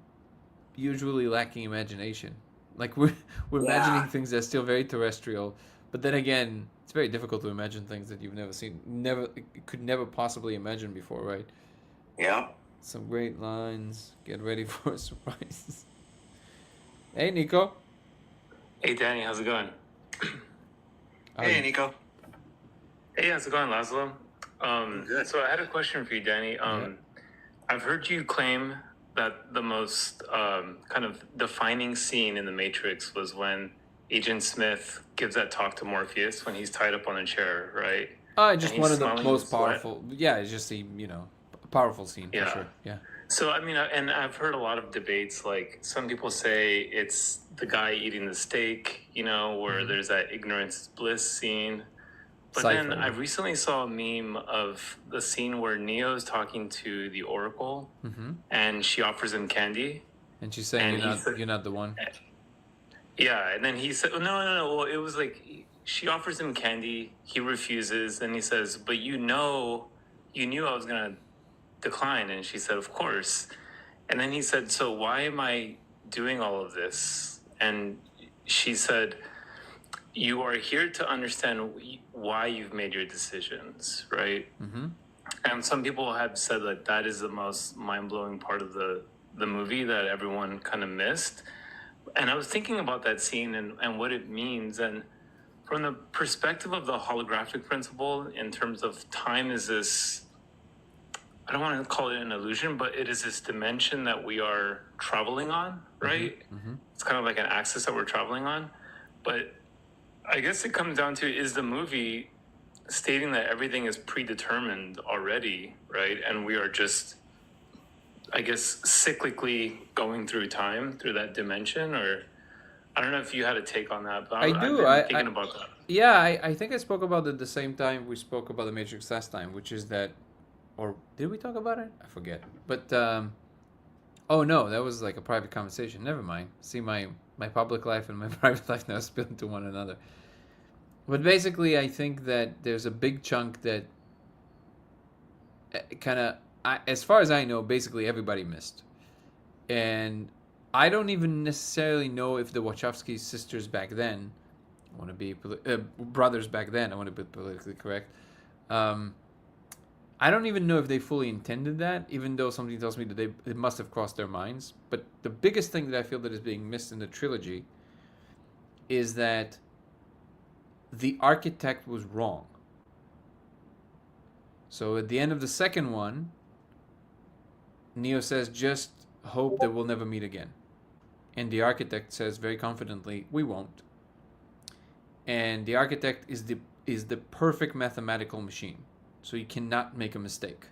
usually lacking imagination. Like we're imagining things that are still very terrestrial, but then again, it's very difficult to imagine things that you've never seen, could never possibly imagine before, right? Yeah. Some great lines. Get ready for a surprise. Hey, Nico. Hey, Danny, how's it going? Hey, Nico. Hey, how's it going, Laszlo? Good. So I had a question for you, Danny. Yeah. I've heard you claim that the most kind of defining scene in The Matrix was when Agent Smith gives that talk to Morpheus when he's tied up on a chair, right? Just one of the most powerful. Yeah, it's just a powerful scene for sure. Yeah. So I mean, and I've heard a lot of debates. Like some people say it's the guy eating the steak, where there's that ignorance is bliss scene. But Cypher. then I recently saw a meme of the scene where Neo is talking to the Oracle, and she offers him candy. And she's saying, you're not the one. Yeah, and then he said, no. Well, it was like she offers him candy. He refuses. Then he says, but you knew I was going to decline. And she said, of course. And then he said, so why am I doing all of this? And she said, you are here to understand why you've made your decisions, right? Mm-hmm. And some people have said that is the most mind-blowing part of the movie that everyone kind of missed. And I was thinking about that scene and what it means. And from the perspective of the holographic principle, in terms of time is this, I don't want to call it an illusion, but it is this dimension that we are traveling on, right? Mm-hmm. It's kind of like an axis that we're traveling on. But I guess it comes down to, is the movie stating that everything is predetermined already, right? And we are just, I guess, cyclically going through time, through that dimension? Or I don't know if you had a take on that, but I've been thinking about that. Yeah, I think I spoke about it at the same time we spoke about The Matrix last time, which is that, or did we talk about it? I forget. But, oh no, that was like a private conversation. Never mind. See, my public life and my private life now spill into one another. But basically, I think that there's a big chunk that kind of, as far as I know, basically everybody missed. And I don't even necessarily know if the Wachowski sisters back then, I want to be, brothers back then, I want to be politically correct. I don't even know if they fully intended that, even though something tells me that it must have crossed their minds. But the biggest thing that I feel that is being missed in the trilogy is that the architect was wrong. So at the end of the second one, Neo says, just hope that we'll never meet again. And the architect says very confidently, we won't. And the architect is the perfect mathematical machine. So you cannot make a mistake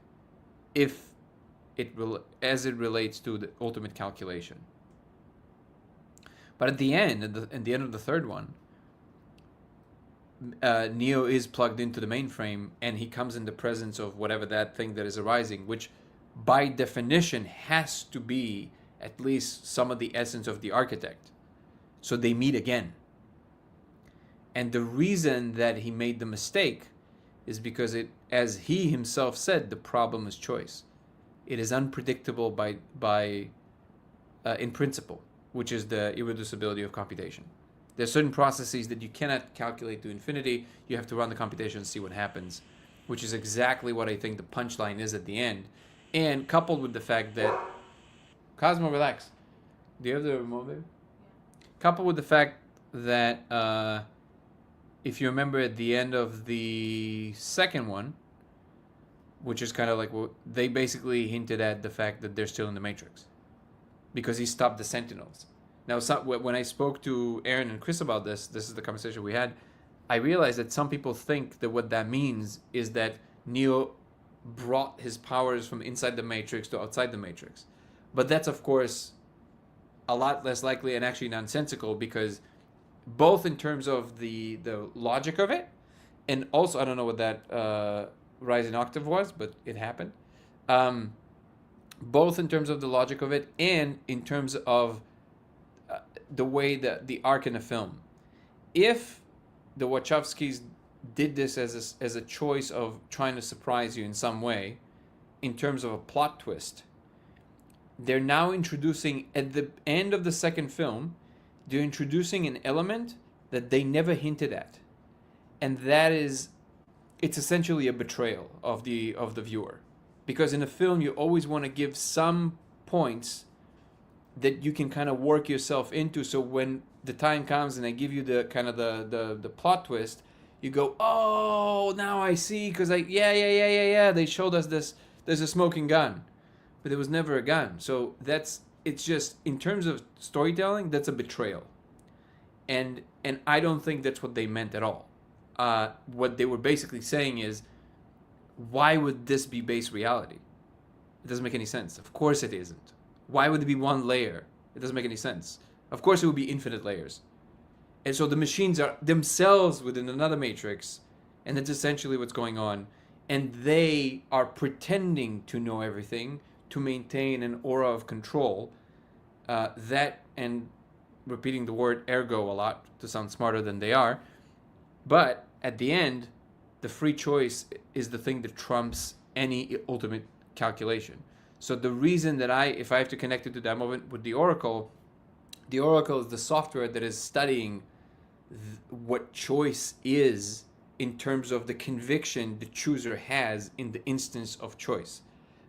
if as it relates to the ultimate calculation. But at the end of the third one, Neo is plugged into the mainframe, and he comes in the presence of whatever that thing that is arising, which by definition has to be at least some of the essence of the architect. So they meet again. And the reason that he made the mistake is because it, as he himself said, the problem is choice. It is unpredictable by in principle, which is the irreducibility of computation. There are certain processes that you cannot calculate to infinity. You have to run the computation and see what happens, which is exactly what I think the punchline is at the end. And coupled with the fact that... Cosmo, relax. Do you have the remote, baby? Coupled with the fact that if you remember at the end of the second one, which is kind of like, well, they basically hinted at the fact that they're still in the Matrix because he stopped the Sentinels. Now, when I spoke to Aaron and Chris about this is the conversation we had, I realized that some people think that what that means is that Neo brought his powers from inside the Matrix to outside the Matrix. But that's, of course, a lot less likely and actually nonsensical, because both in terms of the logic of it, and also, I don't know what that rise in octave was, but it happened. Both in terms of the logic of it and in terms of the way that the arc in the film. If the Wachowskis did this as a choice of trying to surprise you in some way, in terms of a plot twist, they're now introducing, at the end of the second film, they're introducing an element that they never hinted at. And that is, it's essentially a betrayal of the viewer. Because in a film, you always want to give some points that you can kind of work yourself into, so when the time comes and I give you the kind of the plot twist, you go, oh, now I see, because they showed us this, there's a smoking gun, but there was never a gun. So it's just, in terms of storytelling, that's a betrayal. And I don't think that's what they meant at all. What they were basically saying is, why would this be base reality? It doesn't make any sense. Of course it isn't. Why would it be one layer? It doesn't make any sense. Of course it would be infinite layers. And so the machines are themselves within another matrix, and that's essentially what's going on. And they are pretending to know everything to maintain an aura of control. That, and repeating the word ergo a lot to sound smarter than they are. But at the end, the free choice is the thing that trumps any ultimate calculation. So the reason that if I have to connect it to that moment with the Oracle is the software that is studying what choice is in terms of the conviction the chooser has in the instance of choice.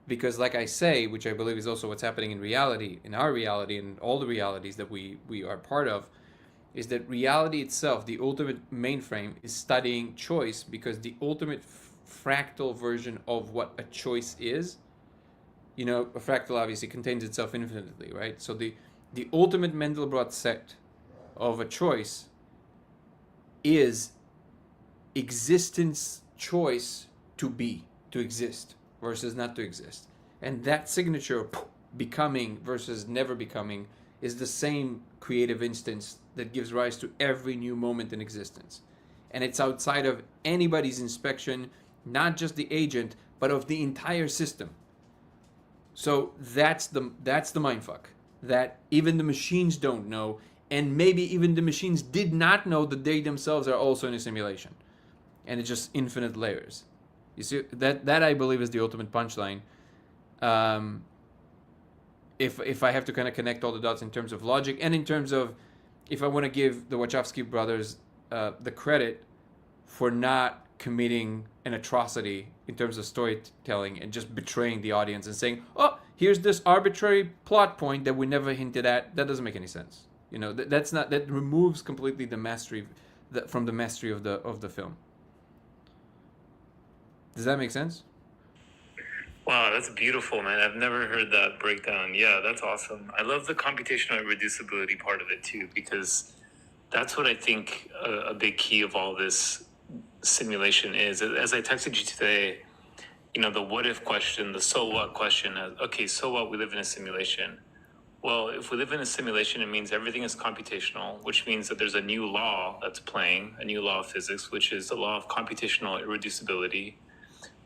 Because like I say, which I believe is also what's happening in reality, in our reality, and all the realities that we are part of, is that reality itself, the ultimate mainframe, is studying choice, because the ultimate fractal version of what a choice is, a fractal obviously contains itself infinitely, right? So the ultimate Mandelbrot set of a choice is existence choice to be, to exist, versus not to exist. And that signature of becoming versus never becoming is the same creative instance that gives rise to every new moment in existence. And it's outside of anybody's inspection, not just the agent, but of the entire system. So that's the mindfuck that even the machines don't know, and maybe even the machines did not know that they themselves are also in a simulation. And it's just infinite layers. You see, that I believe is the ultimate punchline. If I have to kind of connect all the dots in terms of logic, and in terms of, if I want to give the Wachowski brothers the credit for not committing an atrocity in terms of storytelling and just betraying the audience and saying, oh, here's this arbitrary plot point that we never hinted at, that doesn't make any sense. That removes completely the from the mastery of the film. Does that make sense? Wow, that's beautiful, man. I've never heard that breakdown. Yeah, that's awesome. I love the computational reducibility part of it too, because that's what I think a big key of all this simulation is. As I texted you today, the what if question, the so what question. Okay, so what? We live in a simulation. Well, if we live in a simulation, it means everything is computational, which means that there's a new law that's playing, a new law of physics, which is the law of computational irreducibility,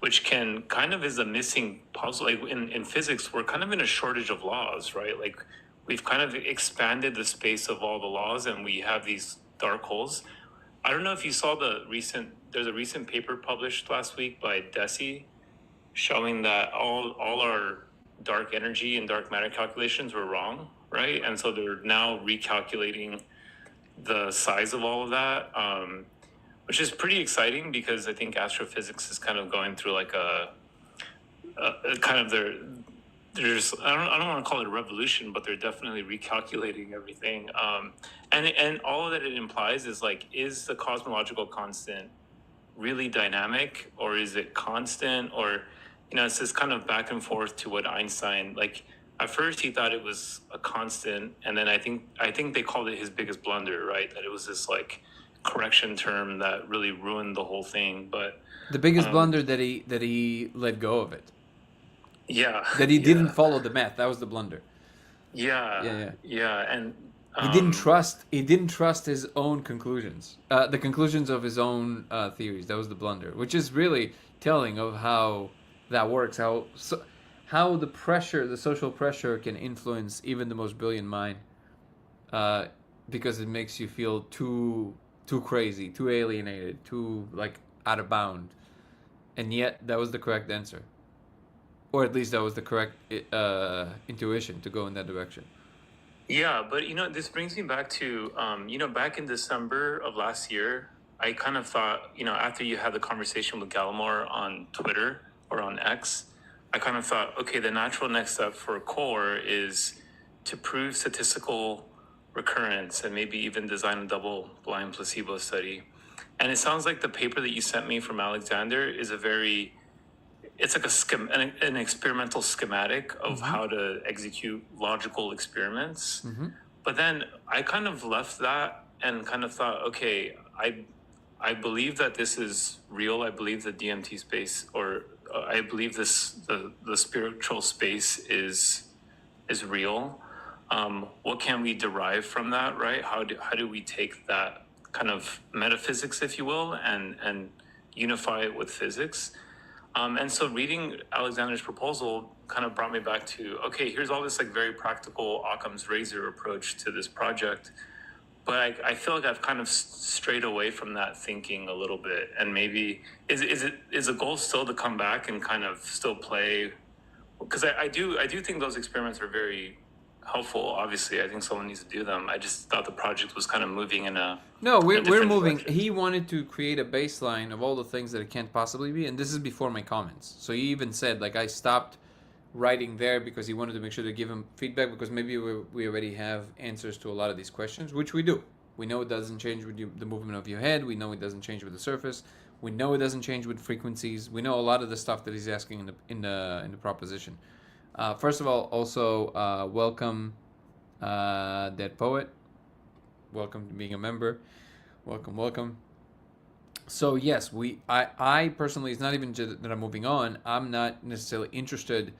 which can kind of is a missing puzzle. Like in physics, we're kind of in a shortage of laws, right? Like we've kind of expanded the space of all the laws and we have these dark holes. I don't know if you saw there's a recent paper published last week by Deci showing that all our dark energy and dark matter calculations were wrong, right? And so they're now recalculating the size of all of that, which is pretty exciting because I think astrophysics is kind of going through like a kind of there's I don't want to call it a revolution, but they're definitely recalculating everything. And all that it implies is like, is the cosmological constant really dynamic or is it constant? Or it's this kind of back and forth to what Einstein, like at first he thought it was a constant, and then I think they called it his biggest blunder, right? That it was this like correction term that really ruined the whole thing. But the biggest blunder that he let go of it. Yeah. That he didn't follow the math. That was the blunder. Yeah. And he didn't trust his own conclusions, the conclusions of his own theories. That was the blunder, which is really telling of how that works. How the social pressure can influence even the most brilliant mind, because it makes you feel too crazy, too alienated, too like out of bound, and yet that was the correct answer, or at least that was the correct intuition to go in that direction. Yeah, but this brings me back to back in December of last year, I kind of thought, after you had the conversation with Gallimore on Twitter or on X, I kind of thought, okay, the natural next step for core is to prove statistical recurrence and maybe even design a double-blind placebo study. And it sounds like the paper that you sent me from Alexander is it's like an experimental schematic of how to execute logical experiments. But then I kind of left that and kind of thought, okay, I believe that this is real. I believe the DMT space, or I believe the spiritual space is real. What can we derive from that, right? How do we take that kind of metaphysics, if you will, and unify it with physics? And so reading Alexander's proposal kind of brought me back to, okay, here's all this like very practical Occam's razor approach to this project. But I feel like I've kind of strayed away from that thinking a little bit. And maybe is the goal still to come back and kind of still play? Because I do think those experiments are very helpful. Obviously, I think someone needs to do them. I just thought the project was kind of moving in a we're moving. Direction. He wanted to create a baseline of all the things that it can't possibly be, and this is before my comments. So he even said, like, I stopped writing there because he wanted to make sure to give him feedback, because maybe we already have answers to a lot of these questions, which we do. We know it doesn't change with the movement of your head. We know it doesn't change with the surface. We know it doesn't change with frequencies. We know a lot of the stuff that he's asking in the proposition. First of all, also welcome, Dead Poet. Welcome to being a member. Welcome. So yes, I personally, it's not even just that I'm moving on. I'm not necessarily interested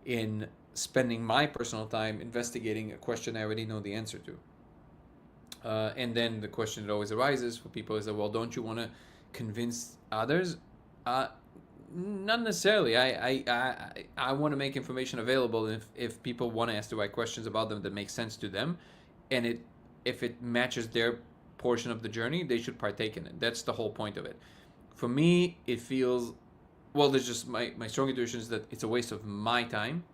in spending my personal time investigating a question I already know the answer to. And then the question that always arises for people is that, well, don't you want to convince others? Not necessarily. I want to make information available, and if people want to ask the right questions about them that make sense to them, and if it matches their portion of the journey, they should partake in it. That's the whole point of it. For me, it feels, well, there's just my strong intuition is that it's a waste of my time,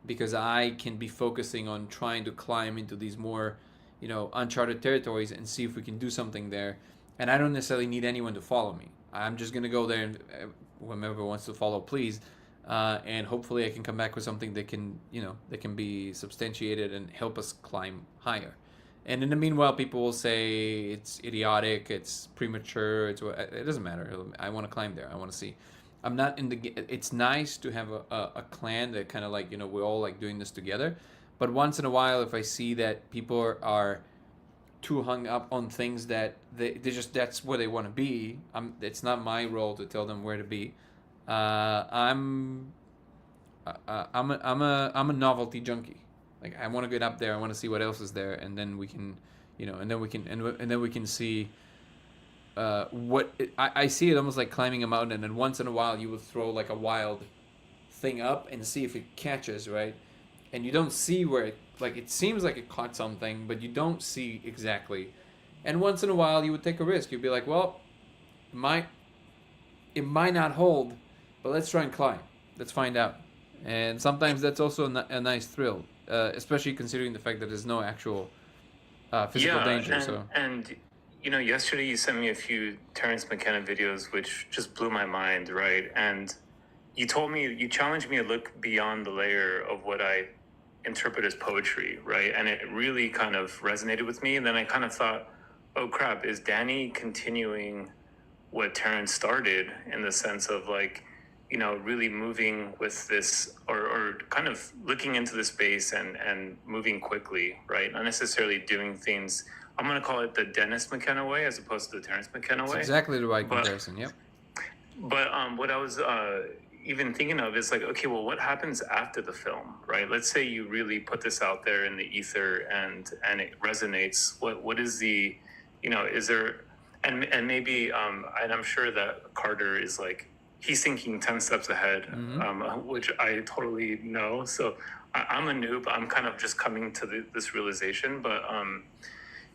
because I can be focusing on trying to climb into these more, uncharted territories and see if we can do something there. And I don't necessarily need anyone to follow me. I'm just going to go there, and whomever wants to follow, please. And hopefully I can come back with something that can, that can be substantiated and help us climb higher. And in the meanwhile, people will say it's idiotic, it's premature, it doesn't matter. I want to climb there. I want to see. I'm not in the. It's nice to have a clan that kind of like, we're all like doing this together. But once in a while, if I see that people are too hung up on things that they just that's where they want to be, it's not my role to tell them where to be. I'm I'm a novelty junkie. Like, I want to get up there. I want to see what else is there, and then we can, and then we can see I see it almost like climbing a mountain, and then once in a while you will throw like a wild thing up and see if it catches, right? And you don't see where it seems like it caught something, but you don't see exactly. And once in a while you would take a risk. You'd be like, well, it might not hold, but let's try and climb. Let's find out. And sometimes that's also a nice thrill, especially considering the fact that there's no actual physical danger. And yesterday you sent me a few Terrence McKenna videos, which just blew my mind, right? And you challenged me to look beyond the layer of what I interpret as poetry, right? And it really kind of resonated with me. And then I kind of thought, oh crap, is Danny continuing what Terrence started, in the sense of like, really moving with this, or kind of looking into the space and moving quickly, right? Not necessarily doing things. I'm going to call it the Dennis McKenna way as opposed to the Terrence McKenna way. That's exactly the right comparison, yep. But what I was even thinking of is like, okay, well, what happens after the film, right? Let's say you really put this out there in the ether and it resonates. What is the, is there, and maybe, and I'm sure that Carter is like, he's thinking 10 steps ahead, which I totally know. So I'm a noob. I'm kind of just coming to this realization. But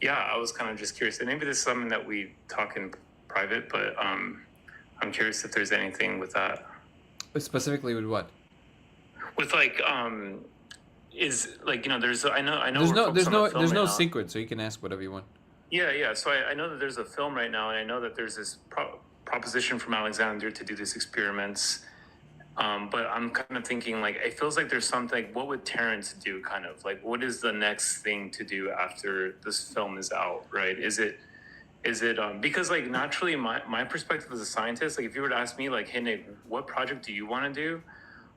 yeah, I was kind of just curious. And maybe this is something that we talk in private, but I'm curious if there's anything with that. Specifically with what? With like, is like, there's, I know. There's no secret, so you can ask whatever you want. Yeah. So I know that there's a film right now, and I know that there's this proposition from Alexander to do these experiments. But I'm kind of thinking, like, it feels like there's something, what would Terrence do, kind of? Like, what is the next thing to do after this film is out, right? Is it because, like, naturally, my perspective as a scientist, like, if you were to ask me, like, hey, Nick, what project do you want to do?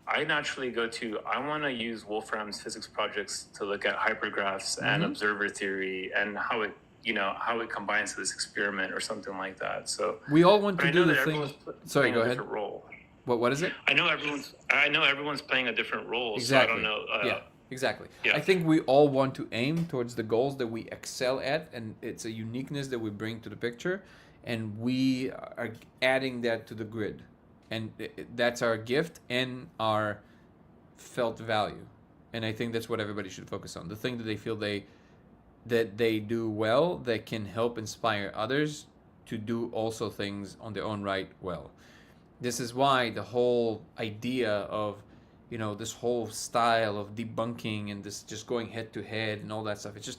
I naturally go to, I want to use Wolfram's physics projects to look at hypergraphs and observer theory and how it combines to this experiment or something like that. So we all want to do the thing. Sorry, go ahead. Role. What is it? I know everyone's playing a different role. Exactly. So I don't know. Exactly. Yeah. I think we all want to aim towards the goals that we excel at, and it's a uniqueness that we bring to the picture, and we are adding that to the grid, and that's our gift and our felt value. And I think that's what everybody should focus on. The thing that they feel that they do well, that can help inspire others to do also things on their own right well. This is why the whole idea of, this whole style of debunking and this just going head to head and all that stuff, it's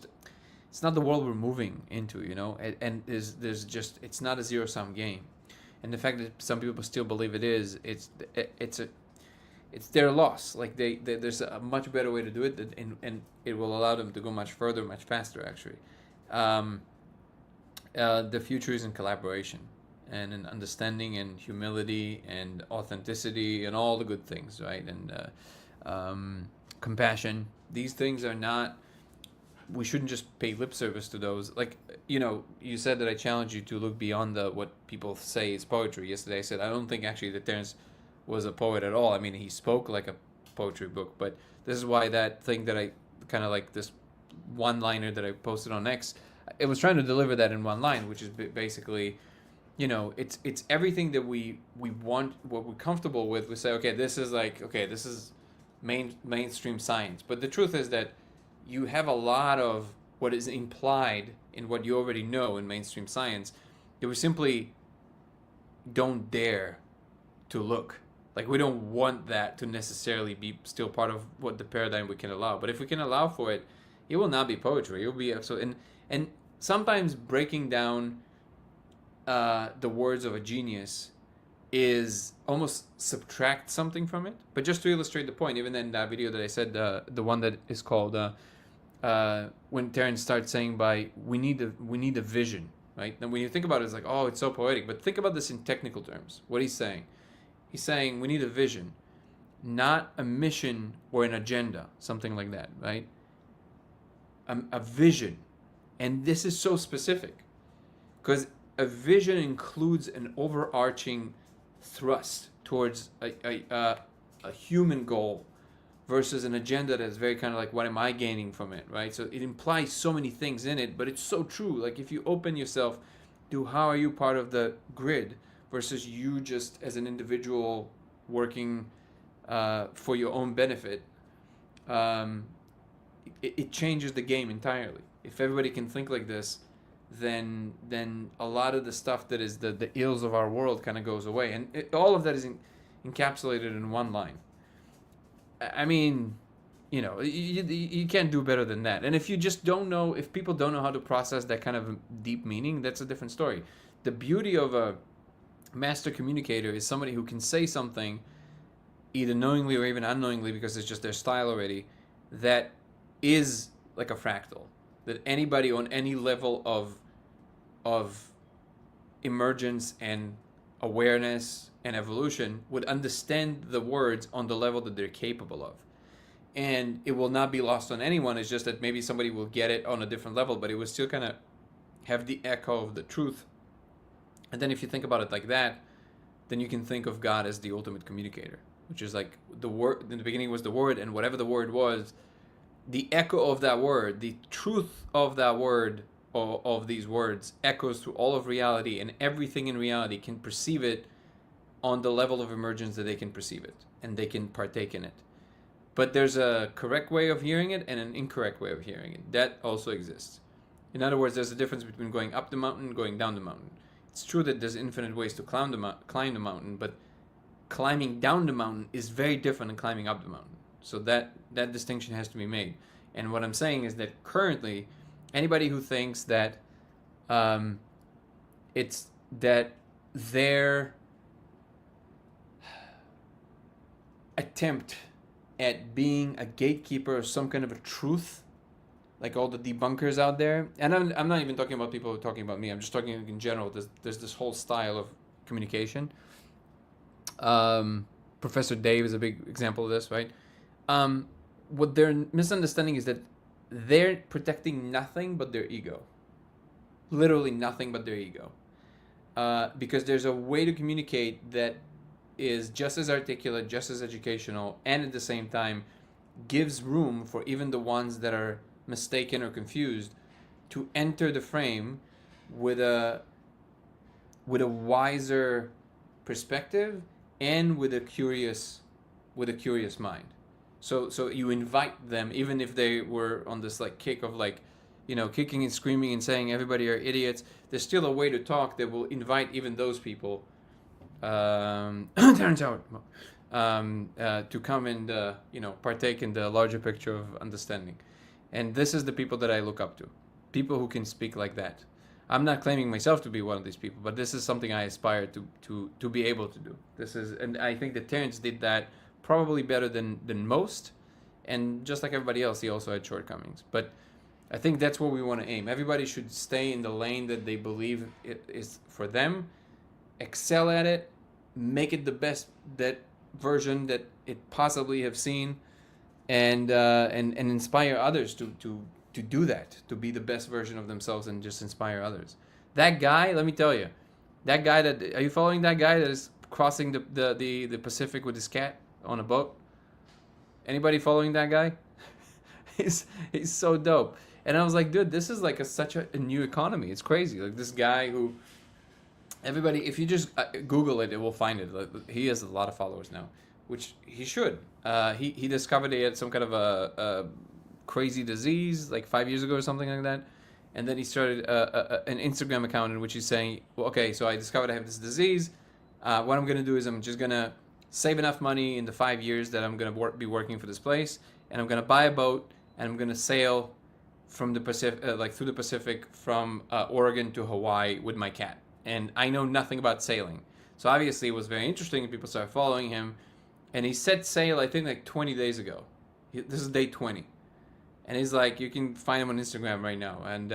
not the world we're moving into, and it's not a zero-sum game. And the fact that some people still believe it is, it's their loss. Like there's a much better way to do it, and it will allow them to go much further, much faster, actually. The future is in collaboration and in understanding and humility and authenticity and all the good things, right? And compassion. These things are not, we shouldn't just pay lip service to those. Like, you said that I challenge you to look beyond what people say is poetry. Yesterday I said, I don't think actually that Terrence was a poet at all. I mean, he spoke like a poetry book, but this is why that thing that I kind of like, this one-liner that I posted on X, it was trying to deliver that in one line, which is basically, it's everything that we want, what we're comfortable with. We say, okay, this is mainstream science. But the truth is that you have a lot of what is implied in what you already know in mainstream science that we simply don't dare to look. Like, we don't want that to necessarily be still part of what the paradigm we can allow. But if we can allow for it, it will not be poetry. It will be absolutely... And sometimes breaking down the words of a genius is almost subtract something from it. But just to illustrate the point, even in that video that I said, the one that is called when Terence starts saying by we need a vision, right? And when you think about it, it's like, oh, it's so poetic. But think about this in technical terms. What he's saying we need a vision, not a mission or an agenda, something like that, right? A vision, and this is so specific because a vision includes an overarching thrust towards a human goal versus an agenda that's very kind of like, what am I gaining from it, right? So it implies so many things in it, but it's so true. Like if you open yourself to how are you part of the grid versus you just as an individual working for your own benefit, it changes the game entirely. If everybody can think like this, then a lot of the stuff that is the ills of our world kind of goes away, and all of that is encapsulated in one line. I mean, you can't do better than that. And if you just don't know, if people don't know how to process that kind of deep meaning, that's a different story. The beauty of a master communicator is somebody who can say something either knowingly or even unknowingly because it's just their style already, that is like a fractal, that anybody on any level of emergence and awareness and evolution would understand the words on the level that they're capable of. And it will not be lost on anyone. It's just that maybe somebody will get it on a different level, but it will still kind of have the echo of the truth. And then if you think about it like that, then you can think of God as the ultimate communicator, which is like the word in the beginning was the word, and whatever the word was, the echo of that word, the truth of that word, of these words, echoes through all of reality, and everything in reality can perceive it on the level of emergence that they can perceive it, and they can partake in it. But there's a correct way of hearing it and an incorrect way of hearing it. That also exists. In other words, there's a difference between going up the mountain and going down the mountain. It's true that there's infinite ways to climb the mountain, but climbing down the mountain is very different than climbing up the mountain. So that distinction has to be made. And what I'm saying is that currently, anybody who thinks that it's that their attempt at being a gatekeeper of some kind of a truth, like all the debunkers out there, and I'm not even talking about people who are talking about me, I'm just talking in general. There's this whole style of communication. Professor Dave is a big example of this, right? What they're misunderstanding is that they're protecting nothing but their ego. Literally nothing but their ego. Because there's a way to communicate that is just as articulate, just as educational, and at the same time gives room for even the ones that are mistaken or confused to enter the frame with a wiser perspective and with a curious mind. So you invite them, even if they were on this like kick of like, kicking and screaming and saying everybody are idiots. There's still a way to talk that will invite even those people turns out to come and partake in the larger picture of understanding. And this is the people that I look up to, people who can speak like that. I'm not claiming myself to be one of these people, but this is something I aspire to be able to do. And I think that Terence did that probably better than most, and just like everybody else, he also had shortcomings. But I think that's where we want to aim. Everybody should stay in the lane that they believe it is for them, excel at it, make it the best that version that it possibly have seen, and inspire others to do that, to be the best version of themselves and just inspire others. That guy, let me tell you, are you following that guy that is crossing the Pacific with his cat on a boat? Anybody following that guy? he's so dope. And I was like, dude, this is like such a new economy. It's crazy. Like this guy who, everybody, if you just Google it, it will find it. Like, he has a lot of followers now, which he should. He discovered he had some kind of a crazy disease like 5 years ago or something like that. And then he started an Instagram account in which he's saying, well, okay, so I discovered I have this disease. What I'm going to do is I'm just going to save enough money in the 5 years that I'm going to be working for this place. And I'm going to buy a boat and I'm going to sail from the Pacific, through the Pacific from Oregon to Hawaii with my cat. And I know nothing about sailing. So obviously it was very interesting and people started following him. And he set sail, I think, like 20 days ago. This is day 20. and he's like, you can find him on Instagram right now, and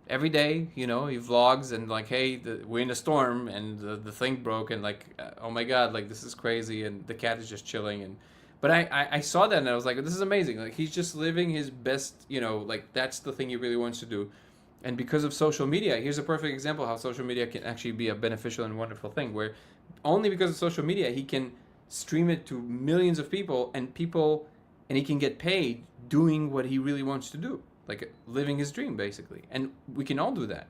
every day, he vlogs and like, hey, we're in a storm and the thing broke, and like, oh my god, like this is crazy, and the cat is just chilling. And but I saw that and I was like, this is amazing. Like he's just living his best, like that's the thing he really wants to do. And because of social media, here's a perfect example how social media can actually be a beneficial and wonderful thing, where only because of social media he can stream it to millions of people, and he can get paid doing what he really wants to do, like living his dream basically. And we can all do that.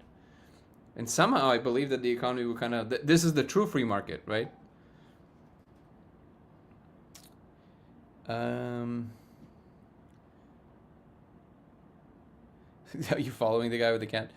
And somehow I believe that the economy will kind of, this is the true free market, right? Are you following the guy with the cat?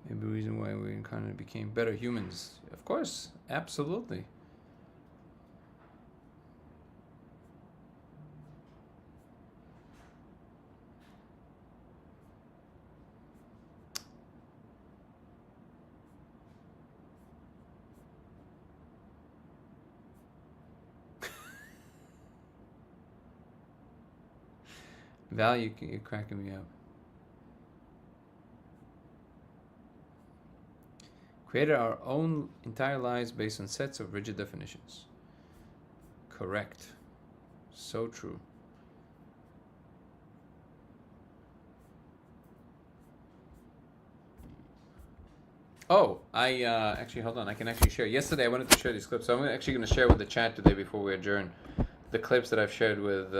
Maybe the reason why we kind of became better humans. Of course, absolutely. Val, you're cracking me up. Created our own entire lives based on sets of rigid definitions. Correct. So true. Oh, I actually, hold on. I can actually share. Yesterday I wanted to share these clips, so I'm actually going to share with the chat today before we adjourn the clips that I've shared with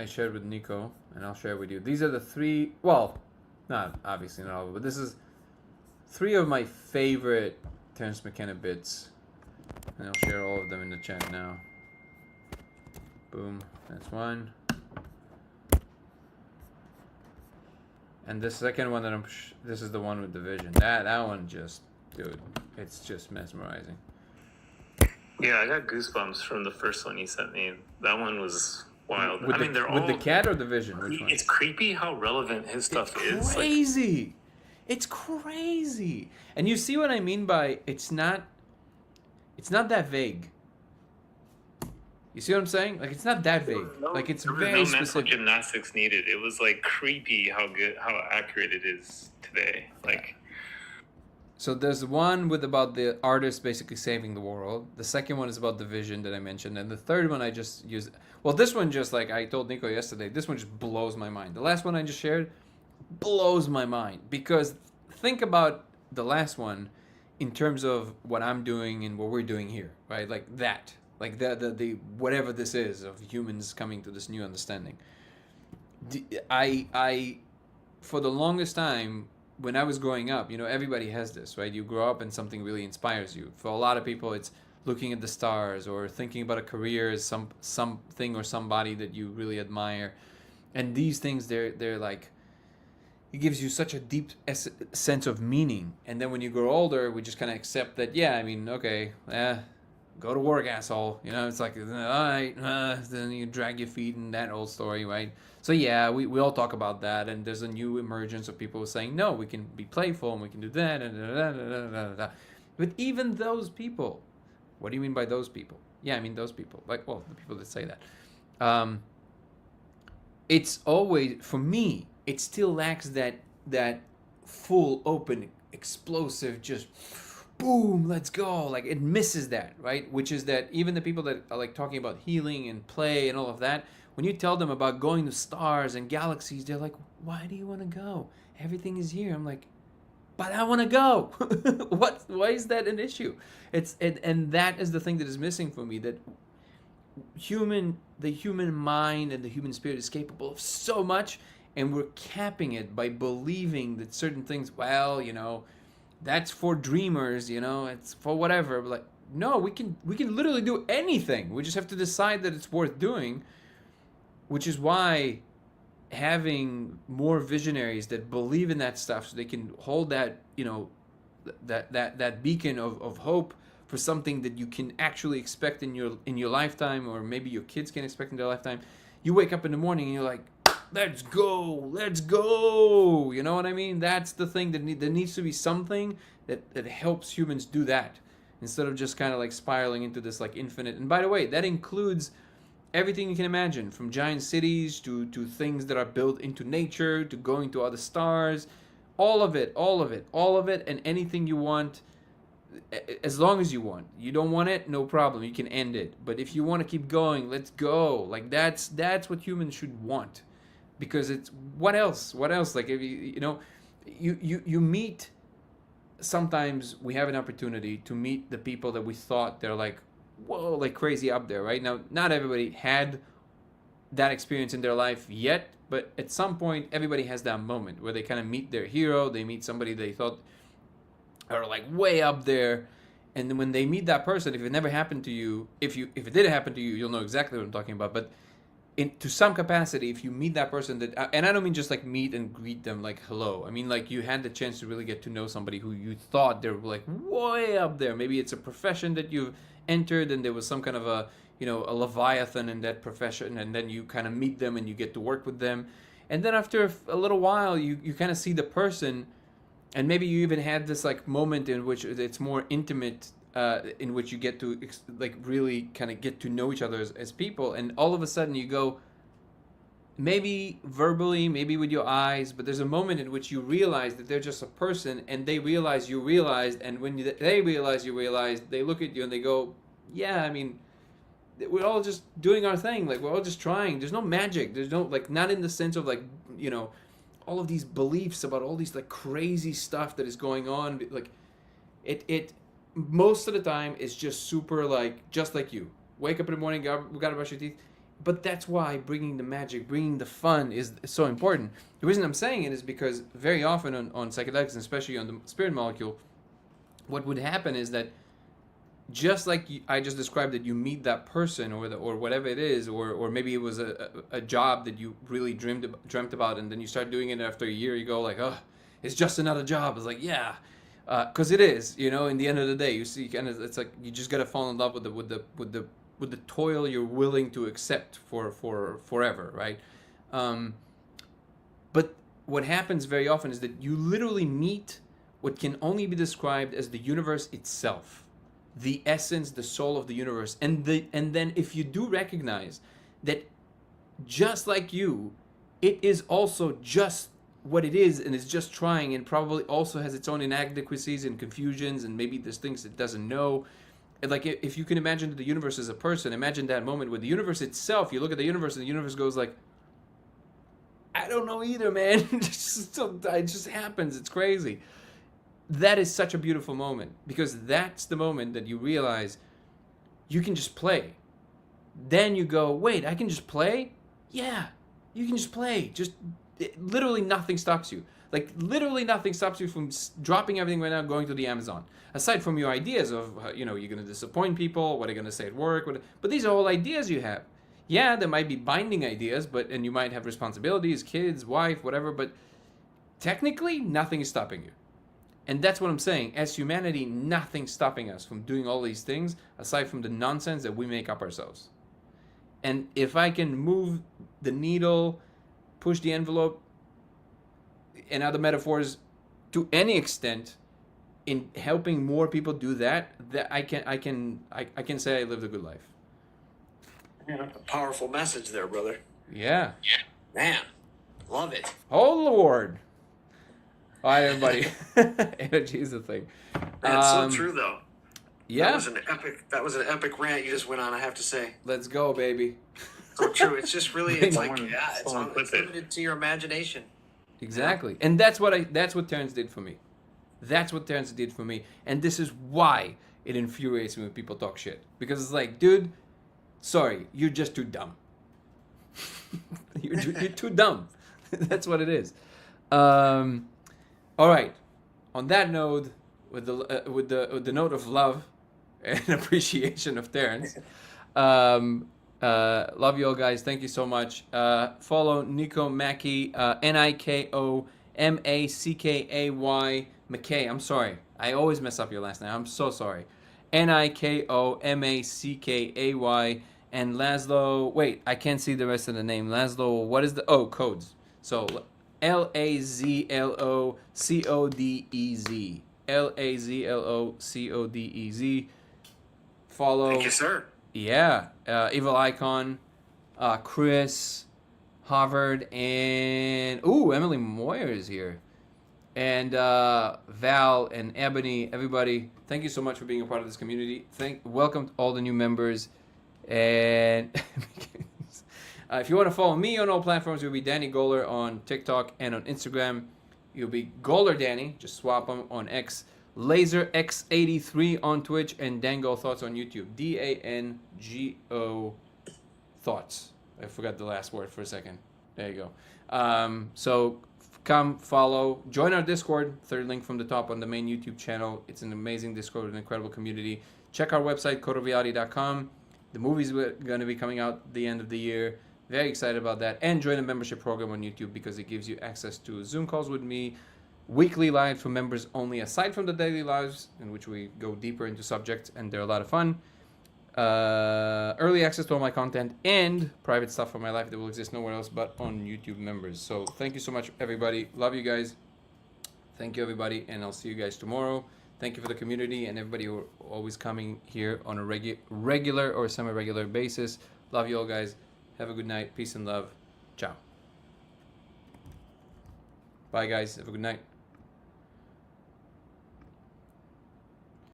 I shared with Nico, and I'll share with you. These are the three, well, not obviously not all of it, but this is three of my favorite Terence McKenna bits, and I'll share all of them in the chat now. Boom, that's one. And the second one that this is the one with the vision. That one just, dude, it's just mesmerizing. Yeah, I got goosebumps from the first one you sent me. That one was wild. They're all with the cat or the vision. Which one? It's creepy how relevant his stuff is. Crazy. It's crazy. And you see what I mean by it's not that vague. You see what I'm saying? Like it's not that vague. Like it's very specific. Mental gymnastics needed. It was like creepy how accurate it is today. Like. So there's one with about the artist basically saving the world. The second one is about the vision that I mentioned, and the third one I just used. Well, this one just like I told Nico yesterday. This one just blows my mind. The last one I just shared blows my mind because think about the last one in terms of what I'm doing and what we're doing here, right? Like that. Like the whatever this is of humans coming to this new understanding. I for the longest time when I was growing up, everybody has this, right? You grow up and something really inspires you. For a lot of people, it's looking at the stars or thinking about a career as something or somebody that you really admire. And these things, they're like, it gives you such a deep sense of meaning. And then when you grow older, we just kind of accept that, okay, go to work, asshole. It's like, all right, then you drag your feet in that old story, right? So yeah, we all talk about that, and there's a new emergence of people saying, no, we can be playful, and we can do that, and But even those people, what do you mean by those people? Yeah, I mean those people. Like, well, the people that say that. It's always, for me, it still lacks that full, open, explosive, just boom, let's go. Like it misses that, right? Which is that even the people that are like talking about healing and play and all of that, when you tell them about going to stars and galaxies, they're like, why do you want to go? Everything is here. I'm like, but I want to go. Why is that an issue? And that is the thing that is missing for me, that the human mind and the human spirit is capable of so much, and we're capping it by believing that certain things, that's for dreamers, it's for whatever. But like, no, we can literally do anything. We just have to decide that it's worth doing. which is why having more visionaries that believe in that stuff, so they can hold that, that beacon of hope for something that you can actually expect in your lifetime, or maybe your kids can expect in their lifetime. You wake up in the morning and you're like, let's go. You know what I mean? That's the thing there needs to be something that helps humans do that, instead of just kind of like spiraling into this like infinite. And by the way, that includes everything you can imagine, from giant cities to things that are built into nature, to going to other stars, all of it, and anything you want, as long as you want. You don't want it, no problem, you can end it. But if you want to keep going, let's go. Like that's what humans should want, because it's what else? Like if you meet. Sometimes we have an opportunity to meet the people that we thought they're like, whoa, like crazy up there, right? Now, not everybody had that experience in their life yet, but at some point, everybody has that moment where they kind of meet their hero. They meet somebody they thought are like way up there, and then when they meet that person, if it never happened to you, if it did happen to you, you'll know exactly what I'm talking about. But to some capacity, if you meet that person and I don't mean just like meet and greet them like hello. I mean like you had the chance to really get to know somebody who you thought they were like way up there. Maybe it's a profession that you've entered and there was some kind of a leviathan in that profession, and then you kind of meet them and you get to work with them, and then after a little while you kind of see the person, and maybe you even had this like moment in which it's more intimate, in which you get to like really kind of get to know each other as people, and all of a sudden you go, maybe verbally, maybe with your eyes, but there's a moment in which you realize that they're just a person, and they realize you realized, and when they realize you realized, they look at you and they go, yeah, I mean, we're all just doing our thing, like we're all just trying. There's no magic, there's no like, not in the sense of like, all of these beliefs about all these like crazy stuff that is going on, like it most of the time is just super like, just like you wake up in the morning, we gotta brush your teeth. But that's why bringing the magic, bringing the fun is so important. The reason I'm saying it is because very often on psychedelics, and especially on the spirit molecule, what would happen is that just like I just described, that you meet that person or whatever it is, or maybe it was a job that you really dreamt about, and then you start doing it after a year, you go like, oh, it's just another job. It's like, yeah, because it is, in the end of the day, you see, kind of, it's like you just gotta fall in love with the toil you're willing to accept for forever, right? But what happens very often is that you literally meet what can only be described as the universe itself, the essence, the soul of the universe, and then if you do recognize that, just like you, it is also just what it is, and it's just trying, and probably also has its own inadequacies and confusions, and maybe there's things it doesn't know. Like if you can imagine the universe as a person, imagine that moment with the universe itself. You look at the universe and the universe goes like, I don't know either, man. It just happens. It's crazy. That is such a beautiful moment, because that's the moment that you realize you can just play. Then you go, wait, I can just play? Yeah, you can just play. Literally nothing stops you. Like, literally nothing stops you from dropping everything right now, going to the Amazon. Aside from your ideas of, you're going to disappoint people, what are you going to say at work, but these are all ideas you have. Yeah, there might be binding ideas, and you might have responsibilities, kids, wife, whatever, but technically, nothing is stopping you. And that's what I'm saying. As humanity, nothing's stopping us from doing all these things, aside from the nonsense that we make up ourselves. And if I can move the needle, push the envelope, and other metaphors, to any extent, in helping more people do that I can say I lived a good life. Yeah, a powerful message there, brother. Yeah. Man, love it. Oh Lord. All right, everybody. Energy is the thing. That's so true, though. Yeah. That was an epic rant you just went on, I have to say. Let's go, baby. So true. It's just really, it's Someone it's limited to your imagination. Exactly. And that's what Terrence did for me. That's what Terrence did for me. And this is why it infuriates me when people talk shit. Because it's like, dude, sorry, you're just too dumb. You're too dumb. That's what it is. All right. On that note, with the note of love and appreciation of Terrence, Love you all, guys. Thank you so much. Follow Nico Mackey, Nikomackay McKay. I'm sorry. I always mess up your last name. I'm so sorry. Nikomackay. And Laszlo. Wait, I can't see the rest of the name. Laszlo, what is the. Oh, codes. So LAZLOCODEZ. LAZLOCODEZ. Follow. Thank you, sir. Yeah, Evil Icon, Chris, Harvard, and Emily Moyer is here, and Val and Ebony. Everybody, thank you so much for being a part of this community. Welcome to all the new members, and if you want to follow me on all platforms, you'll be Danny Goller on TikTok and on Instagram. You'll be Goller Danny. Just swap them on X. LaserX83 on Twitch, and Dango Thoughts on YouTube. DANGO Thoughts. I forgot the last word for a second. There you go. So come follow, join our Discord. Third link from the top on the main YouTube channel. It's an amazing Discord with an incredible community. Check our website, codeofreality.com. The movie's going to be coming out the end of the year. Very excited about that. And join the membership program on YouTube because it gives you access to Zoom calls with me, weekly live for members only, aside from the daily lives, in which we go deeper into subjects, and they're a lot of fun. Early access to all my content and private stuff for my life that will exist nowhere else but on YouTube members. So thank you so much, everybody. Love you guys. Thank you, everybody, and I'll see you guys tomorrow. Thank you for the community and everybody who are always coming here on a regular or semi-regular basis. Love you all, guys. Have a good night. Peace and love. Ciao. Bye, guys. Have a good night.